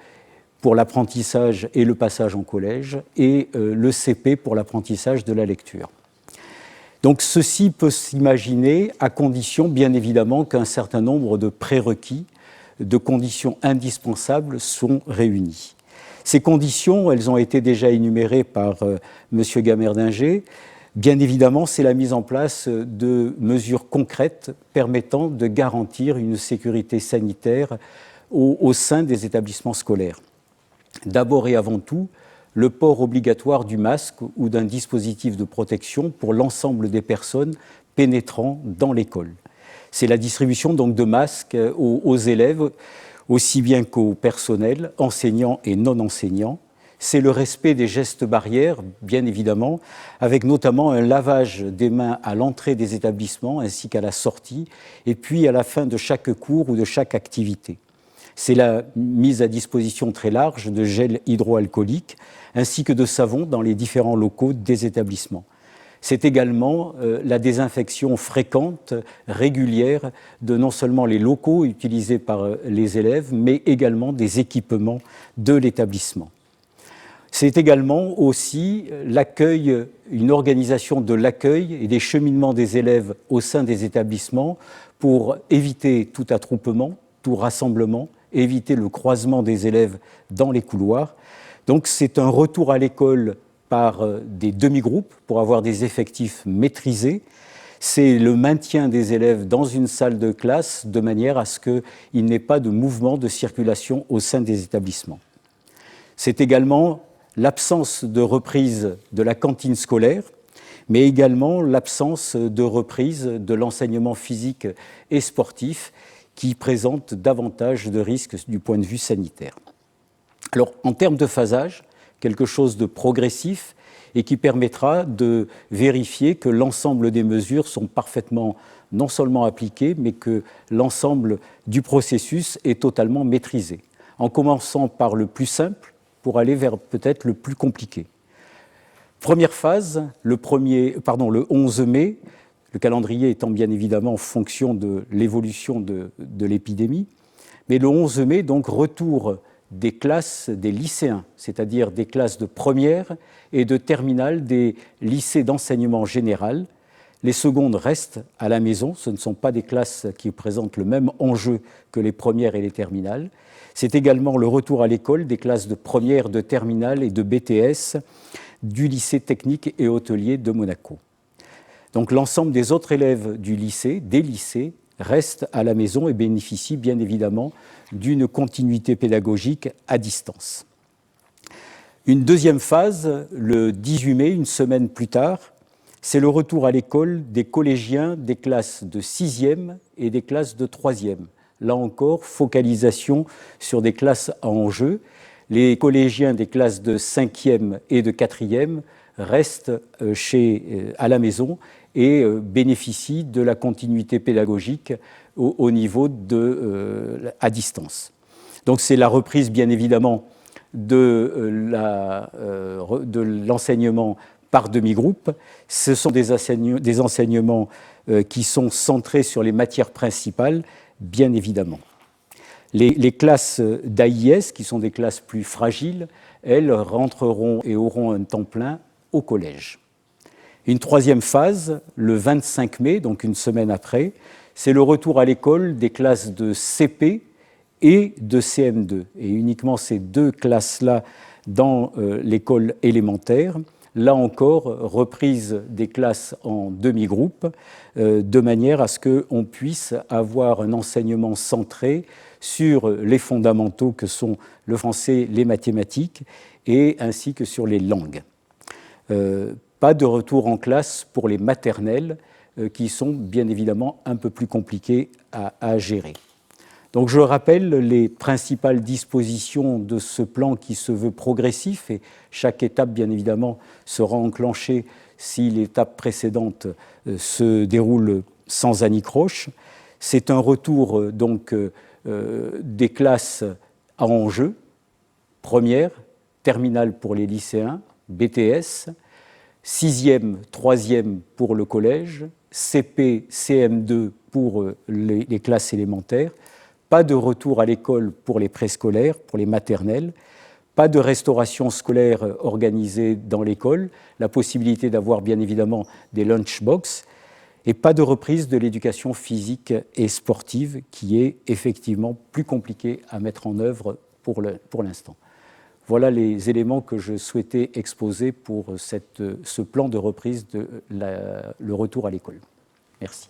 pour l'apprentissage et le passage en collège, et le CP pour l'apprentissage de la lecture. Donc ceci peut s'imaginer à condition, bien évidemment, qu'un certain nombre de prérequis, de conditions indispensables sont réunis. Ces conditions, elles ont été déjà énumérées par M. Gamerdinger. Bien évidemment, c'est la mise en place de mesures concrètes permettant de garantir une sécurité sanitaire au sein des établissements scolaires. D'abord et avant tout, le port obligatoire du masque ou d'un dispositif de protection pour l'ensemble des personnes pénétrant dans l'école. C'est la distribution donc de masques aux élèves, aussi bien qu'au personnel, enseignants et non enseignants. C'est le respect des gestes barrières, bien évidemment, avec notamment un lavage des mains à l'entrée des établissements ainsi qu'à la sortie, et puis à la fin de chaque cours ou de chaque activité. C'est la mise à disposition très large de gel hydroalcoolique ainsi que de savon dans les différents locaux des établissements. C'est également la désinfection fréquente, régulière, de non seulement les locaux utilisés par les élèves, mais également des équipements de l'établissement. C'est également aussi l'accueil, une organisation de l'accueil et des cheminements des élèves au sein des établissements pour éviter tout attroupement, tout rassemblement, éviter le croisement des élèves dans les couloirs. Donc c'est un retour à l'école par des demi-groupes pour avoir des effectifs maîtrisés. C'est le maintien des élèves dans une salle de classe de manière à ce qu'il n'ait pas de mouvement de circulation au sein des établissements. C'est également l'absence de reprise de la cantine scolaire, mais également l'absence de reprise de l'enseignement physique et sportif qui présente davantage de risques du point de vue sanitaire. Alors, en termes de phasage, quelque chose de progressif et qui permettra de vérifier que l'ensemble des mesures sont parfaitement non seulement appliquées, mais que l'ensemble du processus est totalement maîtrisé. En commençant par le plus simple pour aller vers peut-être le plus compliqué. Première phase, le 11 mai, le calendrier étant bien évidemment en fonction de l'évolution de l'épidémie, mais le 11 mai, donc retour des classes des lycéens, c'est-à-dire des classes de première et de terminale des lycées d'enseignement général. Les secondes restent à la maison, ce ne sont pas des classes qui présentent le même enjeu que les premières et les terminales. C'est également le retour à l'école des classes de première, de terminale et de BTS du lycée technique et hôtelier de Monaco. Donc l'ensemble des autres élèves du lycée, des lycées, restent à la maison et bénéficient bien évidemment d'une continuité pédagogique à distance. Une deuxième phase, le 18 mai, une semaine plus tard, c'est le retour à l'école des collégiens des classes de 6e et des classes de 3e. Là encore, focalisation sur des classes à enjeu. Les collégiens des classes de 5e et de 4e restent à la maison et bénéficient de la continuité pédagogique au niveau à distance. Donc c'est la reprise, bien évidemment, de l'enseignement par demi-groupe. Ce sont des enseignements qui sont centrés sur les matières principales, bien évidemment. Les classes d'AIS, qui sont des classes plus fragiles, elles rentreront et auront un temps plein au collège. Une troisième phase, le 25 mai, donc une semaine après, c'est le retour à l'école des classes de CP et de CM2. Et uniquement ces deux classes-là dans l'école élémentaire, là encore, reprise des classes en demi-groupe, de manière à ce qu'on puisse avoir un enseignement centré sur les fondamentaux que sont le français, les mathématiques, et ainsi que sur les langues. Pas de retour en classe pour les maternelles, qui sont bien évidemment un peu plus compliquées à gérer. Donc je rappelle les principales dispositions de ce plan qui se veut progressif, et chaque étape, bien évidemment, sera enclenchée si l'étape précédente se déroule sans anicroche. C'est un retour des classes à enjeu, première, terminale pour les lycéens, BTS, 6e, 3e pour le collège, CP, CM2 pour les classes élémentaires, pas de retour à l'école pour les préscolaires, pour les maternelles, pas de restauration scolaire organisée dans l'école, la possibilité d'avoir bien évidemment des lunchbox, et pas de reprise de l'éducation physique et sportive qui est effectivement plus compliquée à mettre en œuvre pour l'instant. Voilà les éléments que je souhaitais exposer pour ce plan de reprise le retour à l'école. Merci.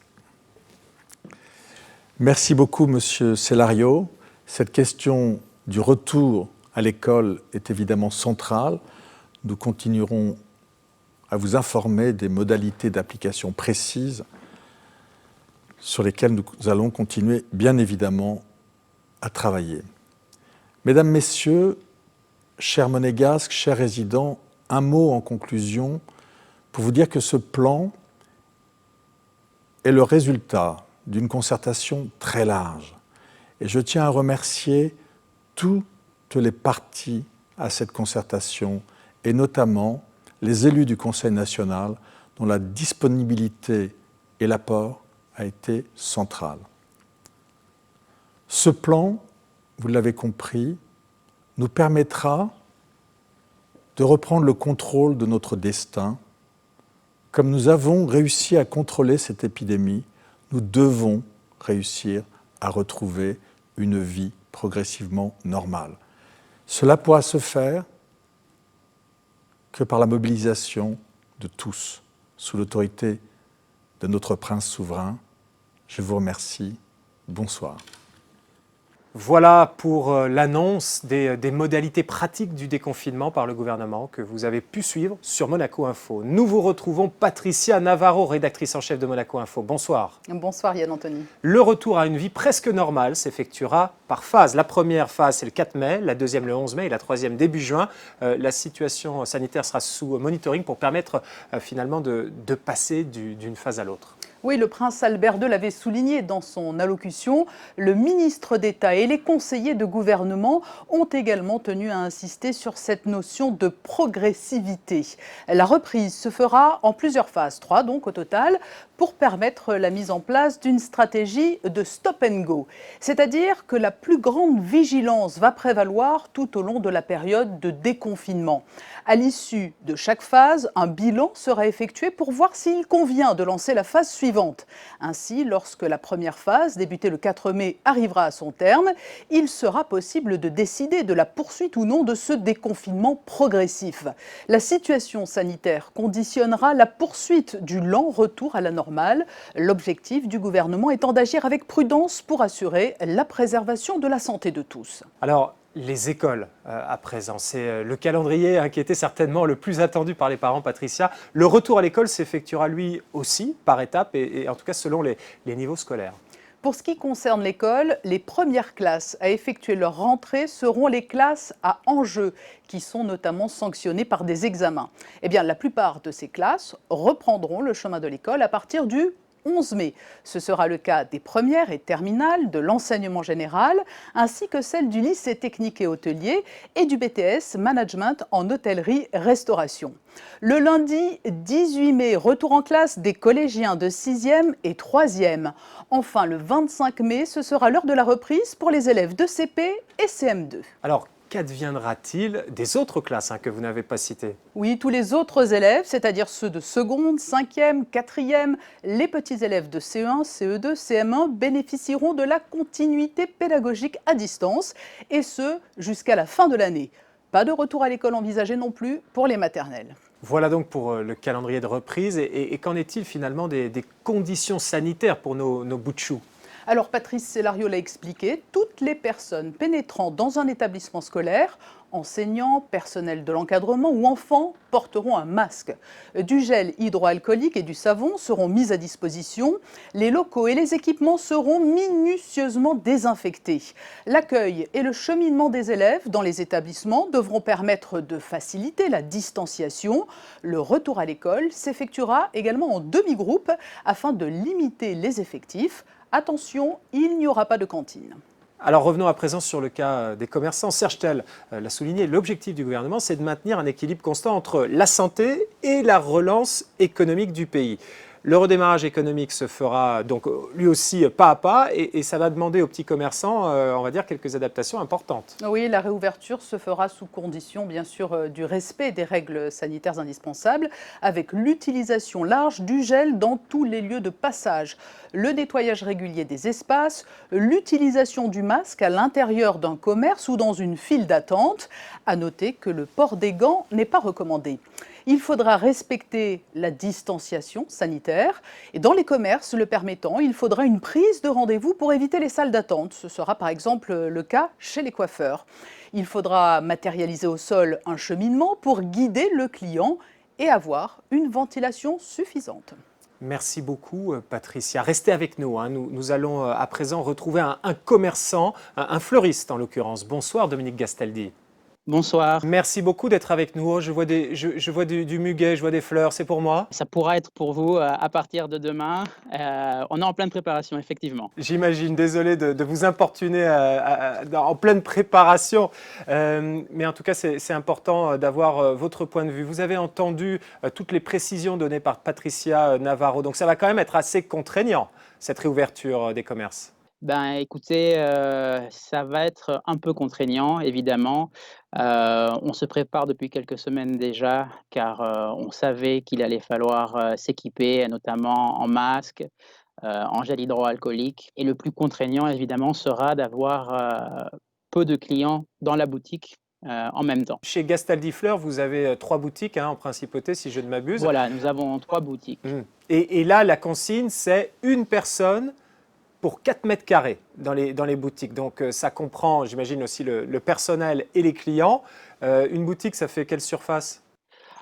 Merci beaucoup, Monsieur Cellario. Cette question du retour à l'école est évidemment centrale. Nous continuerons à vous informer des modalités d'application précises sur lesquelles nous allons continuer, bien évidemment, à travailler. Mesdames, Messieurs, chers monégasques, chers résidents, un mot en conclusion pour vous dire que ce plan est le résultat d'une concertation très large. Et je tiens à remercier toutes les parties à cette concertation, et notamment les élus du Conseil national, dont la disponibilité et l'apport a été central. Ce plan, vous l'avez compris, nous permettra de reprendre le contrôle de notre destin. Comme nous avons réussi à contrôler cette épidémie, nous devons réussir à retrouver une vie progressivement normale. Cela pourra se faire que par la mobilisation de tous, sous l'autorité de notre prince souverain. Je vous remercie. Bonsoir. Voilà pour l'annonce des modalités pratiques du déconfinement par le gouvernement que vous avez pu suivre sur Monaco Info. Nous vous retrouvons Patricia Navarro, rédactrice en chef de Monaco Info. Bonsoir. Bonsoir Yann Anthony. Le retour à une vie presque normale s'effectuera par phase. La première phase, c'est le 4 mai, la deuxième le 11 mai et la troisième début juin. La situation sanitaire sera sous monitoring pour permettre finalement de passer d'une phase à l'autre. Oui, le prince Albert II l'avait souligné dans son allocution. Le ministre d'État et les conseillers de gouvernement ont également tenu à insister sur cette notion de progressivité. La reprise se fera en plusieurs phases, 3 donc au total, pour permettre la mise en place d'une stratégie de stop and go. C'est-à-dire que la plus grande vigilance va prévaloir tout au long de la période de déconfinement. À l'issue de chaque phase, un bilan sera effectué pour voir s'il convient de lancer la phase suivante. Ainsi, lorsque la première phase, débutée le 4 mai, arrivera à son terme, il sera possible de décider de la poursuite ou non de ce déconfinement progressif. La situation sanitaire conditionnera la poursuite du lent retour à la normale, l'objectif du gouvernement étant d'agir avec prudence pour assurer la préservation de la santé de tous. Alors, les écoles, à présent, c'est le calendrier qui était certainement le plus attendu par les parents, Patricia. Le retour à l'école s'effectuera lui aussi par étapes et en tout cas selon les niveaux scolaires. Pour ce qui concerne l'école, les premières classes à effectuer leur rentrée seront les classes à enjeu, qui sont notamment sanctionnées par des examens. Eh bien, la plupart de ces classes reprendront le chemin de l'école à partir du 11 mai. Ce sera le cas des premières et terminales, de l'enseignement général, ainsi que celle du lycée technique et hôtelier et du BTS Management en hôtellerie-restauration. Le lundi 18 mai, retour en classe des collégiens de 6e et 3e. Enfin, le 25 mai, ce sera l'heure de la reprise pour les élèves de CP et CM2. Alors, qu'adviendra-t-il des autres classes que vous n'avez pas citées? Oui, tous les autres élèves, c'est-à-dire ceux de seconde, 5e, 4e, les petits élèves de CE1, CE2, CM1 bénéficieront de la continuité pédagogique à distance, et ce, jusqu'à la fin de l'année. Pas de retour à l'école envisagé non plus pour les maternelles. Voilà donc pour le calendrier de reprise. Et qu'en est-il finalement des conditions sanitaires pour nos bouts de chou? Alors Patrice Célario l'a expliqué, toutes les personnes pénétrant dans un établissement scolaire, enseignants, personnel de l'encadrement ou enfants, porteront un masque. Du gel hydroalcoolique et du savon seront mis à disposition. Les locaux et les équipements seront minutieusement désinfectés. L'accueil et le cheminement des élèves dans les établissements devront permettre de faciliter la distanciation. Le retour à l'école s'effectuera également en demi-groupe afin de limiter les effectifs. Attention, il n'y aura pas de cantine. Alors revenons à présent sur le cas des commerçants. Serge Tel l'a souligné, l'objectif du gouvernement, c'est de maintenir un équilibre constant entre la santé et la relance économique du pays. Le redémarrage économique se fera donc lui aussi pas à pas et ça va demander aux petits commerçants, on va dire, quelques adaptations importantes. Oui, la réouverture se fera sous condition, bien sûr, du respect des règles sanitaires indispensables, avec l'utilisation large du gel dans tous les lieux de passage, le nettoyage régulier des espaces, l'utilisation du masque à l'intérieur d'un commerce ou dans une file d'attente. À noter que le port des gants n'est pas recommandé. Il faudra respecter la distanciation sanitaire et dans les commerces le permettant, il faudra une prise de rendez-vous pour éviter les salles d'attente. Ce sera par exemple le cas chez les coiffeurs. Il faudra matérialiser au sol un cheminement pour guider le client et avoir une ventilation suffisante. Merci beaucoup Patricia. Restez avec nous. Nous allons à présent retrouver un commerçant, un fleuriste en l'occurrence. Bonsoir Dominique Gastaldi. Bonsoir. Merci beaucoup d'être avec nous. Je vois, du muguet, je vois des fleurs, c'est pour moi? Ça pourra être pour vous à partir de demain. On est en pleine préparation, effectivement. J'imagine, désolé de vous importuner en pleine préparation, mais en tout cas c'est important d'avoir votre point de vue. Vous avez entendu toutes les précisions données par Patricia Navarro, donc ça va quand même être assez contraignant, cette réouverture des commerces. Ben, écoutez, ça va être un peu contraignant, évidemment. On se prépare depuis quelques semaines déjà, car on savait qu'il allait falloir s'équiper, notamment en masque, en gel hydroalcoolique. Et le plus contraignant, évidemment, sera d'avoir peu de clients dans la boutique en même temps. Chez Gastaldi Fleurs, vous avez 3 boutiques en principauté, si je ne m'abuse. Voilà, nous avons 3 boutiques. Et là, la consigne, c'est une personne pour 4 mètres carrés dans les boutiques. Donc ça comprend, j'imagine, aussi le personnel et les clients. Une boutique, ça fait quelle surface?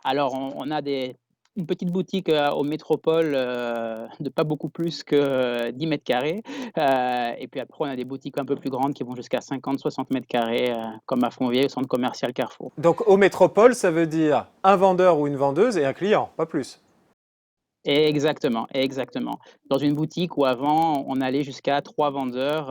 Alors, on a une petite boutique au Métropole de pas beaucoup plus que 10 mètres carrés. Et puis après, on a des boutiques un peu plus grandes qui vont jusqu'à 50-60 mètres carrés, comme à Fontvieille, au centre commercial Carrefour. Donc au Métropole, ça veut dire un vendeur ou une vendeuse et un client, pas plus. Exactement, exactement. Dans une boutique où avant, on allait jusqu'à 3 vendeurs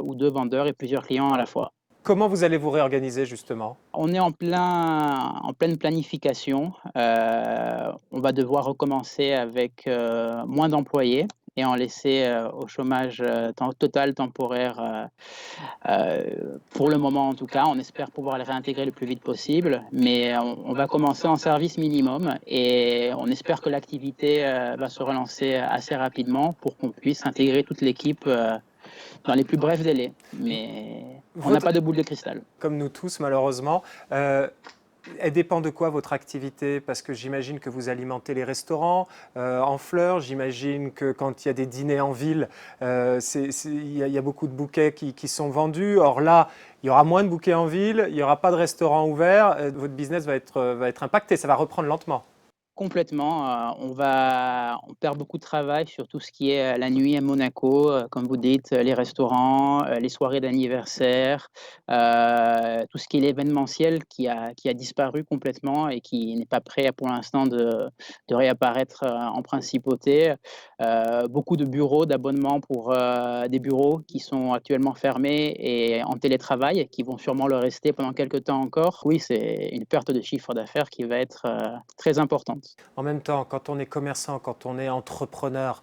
ou 2 vendeurs et plusieurs clients à la fois. Comment vous allez vous réorganiser justement? On est en pleine planification. On va devoir recommencer avec moins d'employés et en laisser au chômage total temporaire pour le moment en tout cas. On espère pouvoir les réintégrer le plus vite possible, mais on va commencer en service minimum et on espère que l'activité va se relancer assez rapidement pour qu'on puisse intégrer toute l'équipe dans les plus brefs délais. Mais on n'a pas de boule de cristal. Comme nous tous malheureusement. Elle dépend de quoi votre activité? Parce que j'imagine que vous alimentez les restaurants en fleurs, j'imagine que quand il y a des dîners en ville, il y a beaucoup de bouquets qui sont vendus. Or là, il y aura moins de bouquets en ville, il n'y aura pas de restaurants ouverts, votre business va être impacté, ça va reprendre lentement. Complètement. On perd beaucoup de travail sur tout ce qui est la nuit à Monaco, comme vous dites, les restaurants, les soirées d'anniversaire, tout ce qui est l'événementiel qui a disparu complètement et qui n'est pas prêt pour l'instant de réapparaître en principauté. Beaucoup de bureaux, d'abonnements pour des bureaux qui sont actuellement fermés et en télétravail, qui vont sûrement le rester pendant quelques temps encore. Oui, c'est une perte de chiffre d'affaires qui va être très importante. En même temps, quand on est commerçant, quand on est entrepreneur,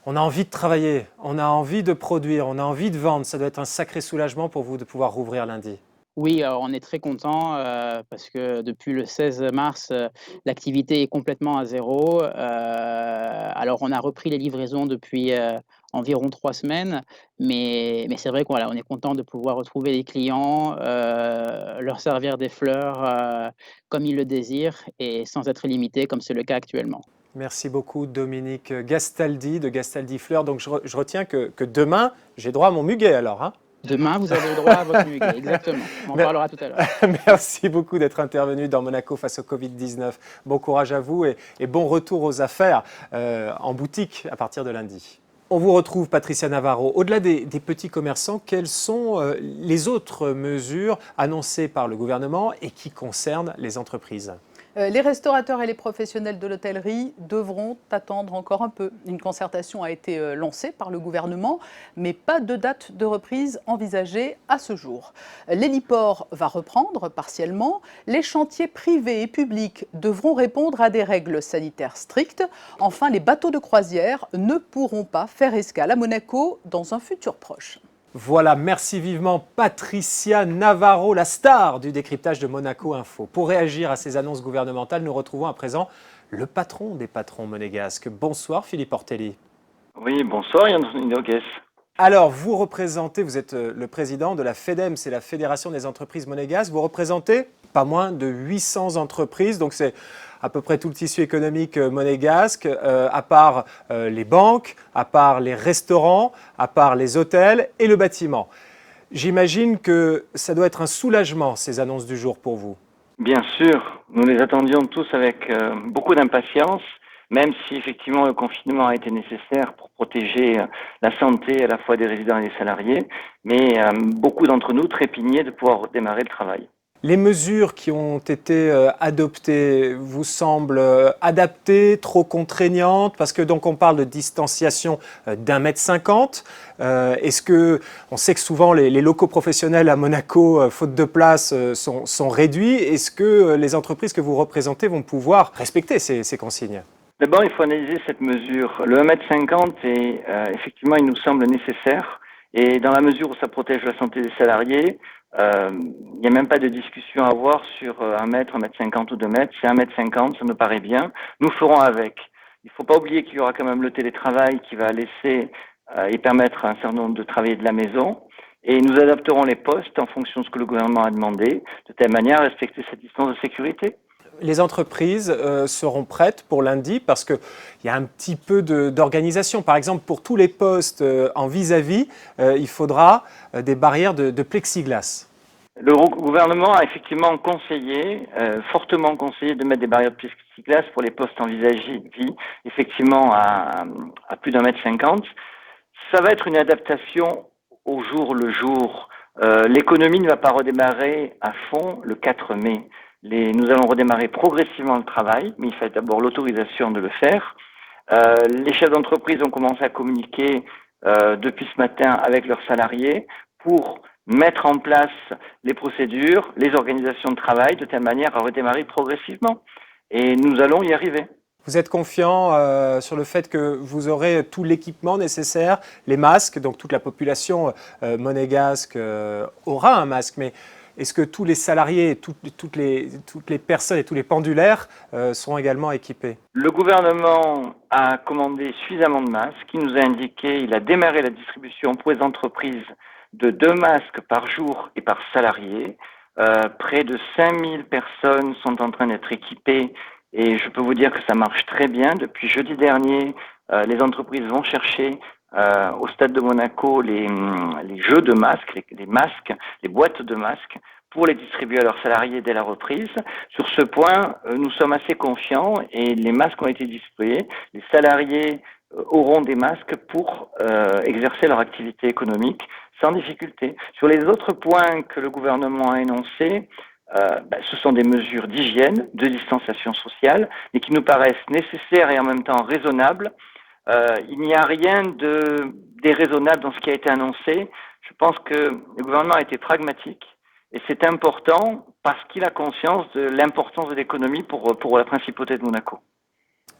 on a envie de travailler, on a envie de produire, on a envie de vendre. Ça doit être un sacré soulagement pour vous de pouvoir rouvrir lundi. Oui, on est très content parce que depuis le 16 mars, l'activité est complètement à zéro. Alors on a repris les livraisons depuis environ 3 semaines. Mais c'est vrai qu'on voilà, on est content de pouvoir retrouver les clients, leur servir des fleurs, comme ils le désirent et sans être limité comme c'est le cas actuellement. Merci beaucoup Dominique Gastaldi de Gastaldi Fleurs. Donc je retiens que demain, j'ai droit à mon muguet alors, hein. Demain, vous avez le droit à votre muguet, exactement. On en parlera tout à l'heure. Merci beaucoup d'être intervenu dans Monaco face au Covid-19. Bon courage à vous et bon retour aux affaires en boutique à partir de lundi. On vous retrouve, Patricia Navarro. Au-delà des petits commerçants, quelles sont les autres mesures annoncées par le gouvernement et qui concernent les entreprises ? Les restaurateurs et les professionnels de l'hôtellerie devront attendre encore un peu. Une concertation a été lancée par le gouvernement, mais pas de date de reprise envisagée à ce jour. L'héliport va reprendre partiellement. Les chantiers privés et publics devront répondre à des règles sanitaires strictes. Enfin, les bateaux de croisière ne pourront pas faire escale à Monaco dans un futur proche. Voilà, merci vivement Patricia Navarro, la star du décryptage de Monaco Info. Pour réagir à ces annonces gouvernementales, nous retrouvons à présent le patron des patrons monégasques. Bonsoir Philippe Ortelli. Oui, bonsoir Yann Nogues. Alors, vous représentez, vous êtes le président de la FEDEM, c'est la Fédération des entreprises monégasques. Vous représentez pas moins de 800 entreprises, donc c'est à peu près tout le tissu économique monégasque, à part les banques, à part les restaurants, à part les hôtels et le bâtiment. J'imagine que ça doit être un soulagement, ces annonces du jour pour vous. Bien sûr, nous les attendions tous avec beaucoup d'impatience, même si effectivement le confinement a été nécessaire pour protéger la santé à la fois des résidents et des salariés, mais beaucoup d'entre nous trépignaient de pouvoir démarrer le travail. Les mesures qui ont été adoptées vous semblent adaptées, trop contraignantes, parce que donc on parle de distanciation d'1,50 m. Est-ce que on sait que souvent les locaux professionnels à Monaco, faute de place, sont réduits. Est-ce que les entreprises que vous représentez vont pouvoir respecter ces consignes ? D'abord, il faut analyser cette mesure. Le 1,50 m, effectivement, il nous semble nécessaire. Et dans la mesure où ça protège la santé des salariés, il n'y a même pas de discussion à avoir sur 1 mètre, 1,50 m ou 2 mètres. C'est 1,50 m, ça nous paraît bien. Nous ferons avec. Il ne faut pas oublier qu'il y aura quand même le télétravail qui va laisser et permettre à un certain nombre de travailler de la maison. Et nous adapterons les postes en fonction de ce que le gouvernement a demandé, de telle manière à respecter cette distance de sécurité. Les entreprises seront prêtes pour lundi parce qu'il y a un petit peu d'organisation. Par exemple, pour tous les postes en vis-à-vis, il faudra des barrières de plexiglas. Le gouvernement a effectivement conseillé, fortement conseillé de mettre des barrières de plexiglas pour les postes en vis-à-vis, effectivement à plus d'1,50 m. Ça va être une adaptation au jour le jour. L'économie ne va pas redémarrer à fond le 4 mai. Nous allons redémarrer progressivement le travail, mais il faut d'abord l'autorisation de le faire. Les chefs d'entreprise ont commencé à communiquer depuis ce matin avec leurs salariés pour mettre en place les procédures, les organisations de travail, de telle manière à redémarrer progressivement. Et nous allons y arriver. Vous êtes confiant sur le fait que vous aurez tout l'équipement nécessaire, les masques, donc toute la population monégasque aura un masque, mais est-ce que tous les salariés, toutes les personnes et tous les pendulaires seront également équipés ? Le gouvernement a commandé suffisamment de masques. Il nous a indiqué, il a démarré la distribution pour les entreprises de 2 masques par jour et par salarié. Près de 5000 personnes sont en train d'être équipées et je peux vous dire que ça marche très bien. Depuis jeudi dernier, les entreprises vont chercher au stade de Monaco les jeux de masques, les masques, les boîtes de masques pour les distribuer à leurs salariés dès la reprise. Sur ce point, nous sommes assez confiants et les masques ont été distribués. Les salariés auront des masques pour exercer leur activité économique sans difficulté. Sur les autres points que le gouvernement a énoncés, ce sont des mesures d'hygiène, de distanciation sociale, mais qui nous paraissent nécessaires et en même temps raisonnables. Il n'y a rien de déraisonnable dans ce qui a été annoncé. Je pense que le gouvernement a été pragmatique et c'est important parce qu'il a conscience de l'importance de l'économie pour la principauté de Monaco.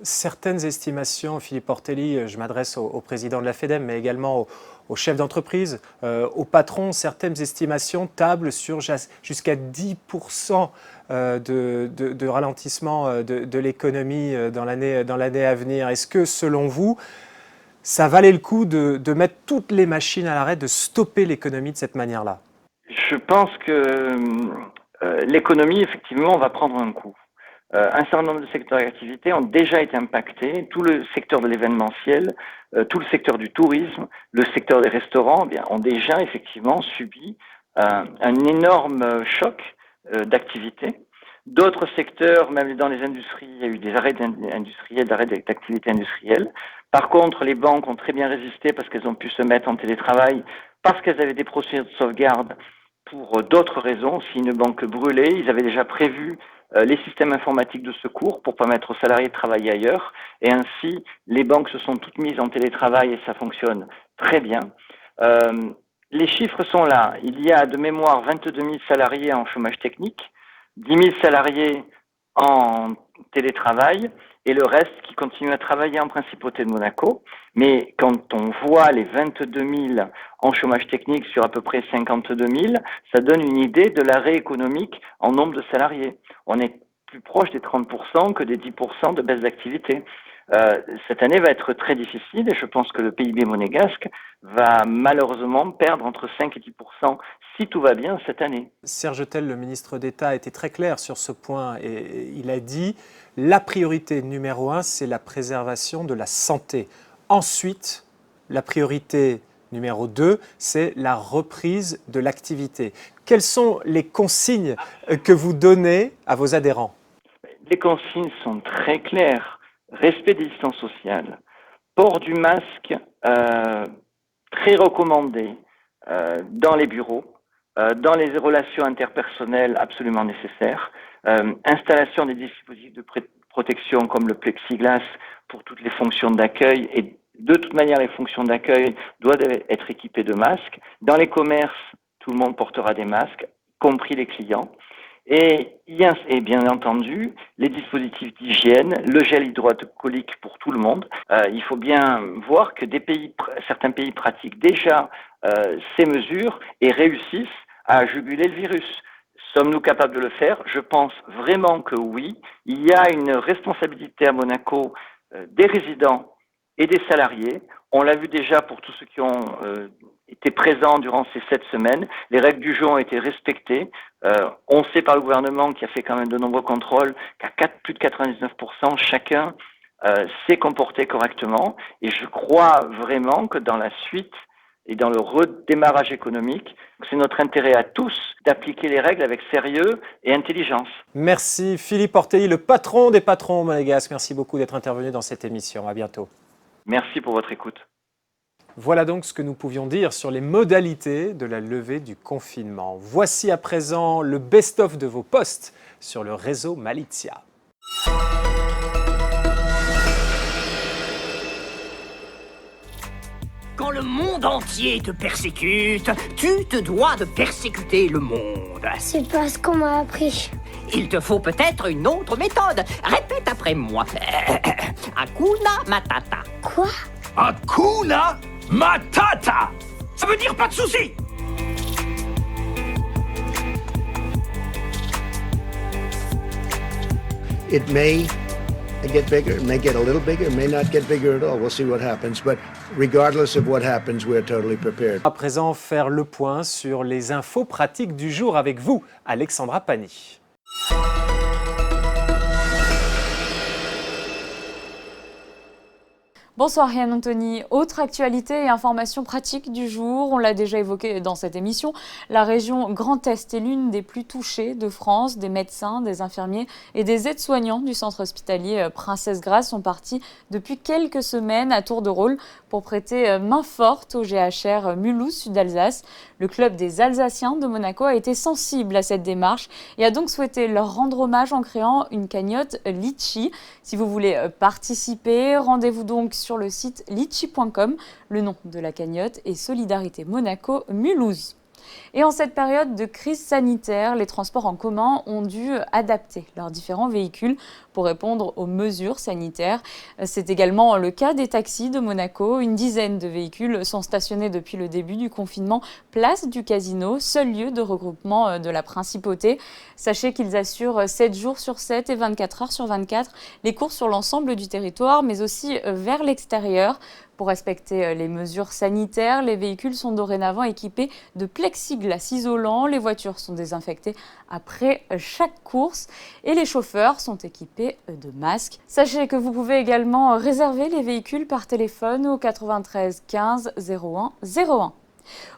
Certaines estimations, Philippe Ortelli, je m'adresse au président de la FEDEM, mais également aux chefs d'entreprise, aux patrons, certaines estimations tablent sur jusqu'à 10% de ralentissement de l'économie dans l'année à venir. Est-ce que, selon vous, ça valait le coup de mettre toutes les machines à l'arrêt, de stopper l'économie de cette manière-là? Je pense que l'économie, effectivement, va prendre un coup. Un certain nombre de secteurs d'activité ont déjà été impactés. Tout le secteur de l'événementiel, tout le secteur du tourisme, le secteur des restaurants, eh bien, ont déjà effectivement subi un énorme choc d'activité. D'autres secteurs, même dans les industries, il y a eu des arrêts industriels, d'arrêts d'activité industrielle. Par contre, les banques ont très bien résisté parce qu'elles ont pu se mettre en télétravail, parce qu'elles avaient des procédures de sauvegarde pour d'autres raisons. Si une banque brûlait, ils avaient déjà prévu les systèmes informatiques de secours pour permettre aux salariés de travailler ailleurs. Et ainsi, les banques se sont toutes mises en télétravail et ça fonctionne très bien. Les chiffres sont là. Il y a de mémoire 22 000 salariés en chômage technique, 10 000 salariés en télétravail et le reste qui continue à travailler en principauté de Monaco. Mais quand on voit les 22 000 en chômage technique sur à peu près 52 000, ça donne une idée de l'arrêt économique en nombre de salariés. On est plus proche des 30% que des 10% de baisse d'activité. Cette année va être très difficile et je pense que le PIB monégasque va malheureusement perdre entre 5 et 10% si tout va bien cette année. Serge Tell, le ministre d'État, a été très clair sur ce point et il a dit la priorité numéro 1, c'est la préservation de la santé. Ensuite, la priorité numéro 2, c'est la reprise de l'activité. Quelles sont les consignes que vous donnez à vos adhérents? Les consignes sont très claires. Respect des distances sociales, port du masque très recommandé dans les bureaux, dans les relations interpersonnelles absolument nécessaires, installation des dispositifs de protection comme le plexiglas pour toutes les fonctions d'accueil et de toute manière les fonctions d'accueil doivent être équipées de masques. Dans les commerces, tout le monde portera des masques, y compris les clients. Et bien entendu, les dispositifs d'hygiène, le gel hydroalcoolique pour tout le monde. Il faut bien voir que certains pays pratiquent déjà ces mesures et réussissent à juguler le virus. Sommes-nous capables de le faire? Je pense vraiment que oui. Il y a une responsabilité à Monaco des résidents et des salariés. On l'a vu déjà pour tous ceux qui ont été présents durant ces 7 semaines. Les règles du jeu ont été respectées. On sait par le gouvernement qui a fait quand même de nombreux contrôles qu'à plus de 99%, chacun s'est comporté correctement. Et je crois vraiment que dans la suite et dans le redémarrage économique, c'est notre intérêt à tous d'appliquer les règles avec sérieux et intelligence. Merci Philippe Ortelli, le patron des patrons monégasques. Merci beaucoup d'être intervenu dans cette émission. À bientôt. Merci pour votre écoute. Voilà donc ce que nous pouvions dire sur les modalités de la levée du confinement. Voici à présent le best-of de vos posts sur le réseau Malizia. Quand le monde entier te persécute, tu te dois de persécuter le monde. C'est pas ce qu'on m'a appris. Il te faut peut-être une autre méthode. Répète après moi. Hakuna Matata. Quoi? Hakuna Matata. Ça veut dire pas de soucis. It may get bigger, it may get a little bigger, it may not get bigger at all. We'll see what happens. But regardless of what happens, we're totally prepared. À présent, faire le point sur les infos pratiques du jour avec vous, Alexandra Pani. Bonsoir Yann Anthony. Autre actualité et information pratique du jour, on l'a déjà évoqué dans cette émission, la région Grand Est est l'une des plus touchées de France. Des médecins, des infirmiers et des aides-soignants du centre hospitalier Princesse Grace sont partis depuis quelques semaines à tour de rôle pour prêter main forte au GHR Mulhouse Sud-Alsace. Le club des Alsaciens de Monaco a été sensible à cette démarche et a donc souhaité leur rendre hommage en créant une cagnotte Litchi. Si vous voulez participer, rendez-vous donc sur le site litchi.com. Le nom de la cagnotte est Solidarité Monaco Mulhouse. Et en cette période de crise sanitaire, les transports en commun ont dû adapter leurs différents véhicules pour répondre aux mesures sanitaires. C'est également le cas des taxis de Monaco. Une dizaine de véhicules sont stationnés depuis le début du confinement, place du Casino, seul lieu de regroupement de la principauté. Sachez qu'ils assurent 7 jours sur 7 et 24 heures sur 24 les courses sur l'ensemble du territoire, mais aussi vers l'extérieur. Pour respecter les mesures sanitaires, les véhicules sont dorénavant équipés de plexiglas isolant, les voitures sont désinfectées après chaque course et les chauffeurs sont équipés de masques. Sachez que vous pouvez également réserver les véhicules par téléphone au 93 15 01 01.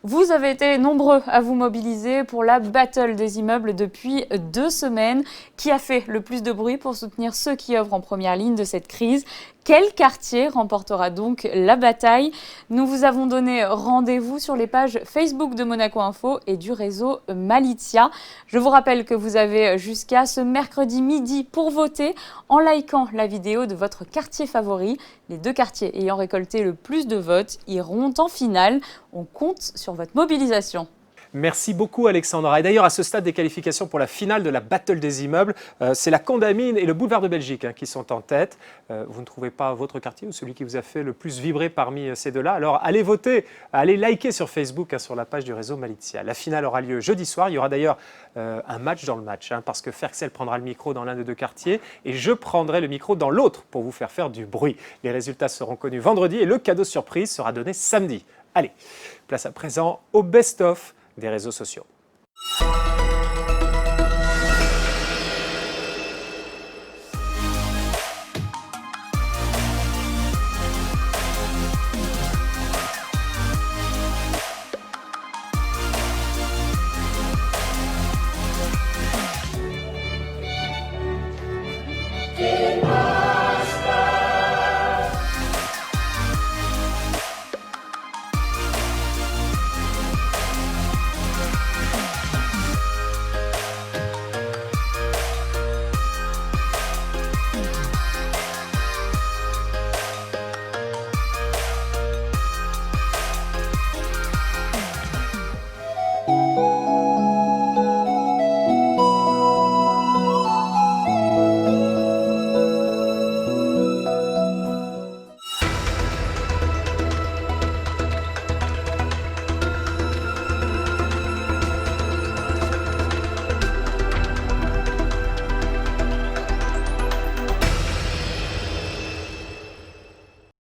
Vous avez été nombreux à vous mobiliser pour la battle des immeubles depuis 2 semaines. Qui a fait le plus de bruit pour soutenir ceux qui œuvrent en première ligne de cette crise? Quel quartier remportera donc la bataille? Nous vous avons donné rendez-vous sur les pages Facebook de Monaco Info et du réseau Malizia. Je vous rappelle que vous avez jusqu'à ce mercredi midi pour voter en likant la vidéo de votre quartier favori. Les 2 quartiers ayant récolté le plus de votes iront en finale. On compte sur votre mobilisation. Merci beaucoup Alexandra. Et d'ailleurs, à ce stade des qualifications pour la finale de la Battle des immeubles, c'est la Condamine et le Boulevard de Belgique qui sont en tête. Vous ne trouvez pas votre quartier ou celui qui vous a fait le plus vibrer parmi ces deux-là? Alors allez voter, allez liker sur Facebook, sur la page du réseau Malizia. La finale aura lieu jeudi soir. Il y aura d'ailleurs un match dans le match, parce que Ferxel prendra le micro dans l'un des 2 quartiers et je prendrai le micro dans l'autre pour vous faire du bruit. Les résultats seront connus vendredi et le cadeau surprise sera donné samedi. Allez, place à présent au best-of des réseaux sociaux.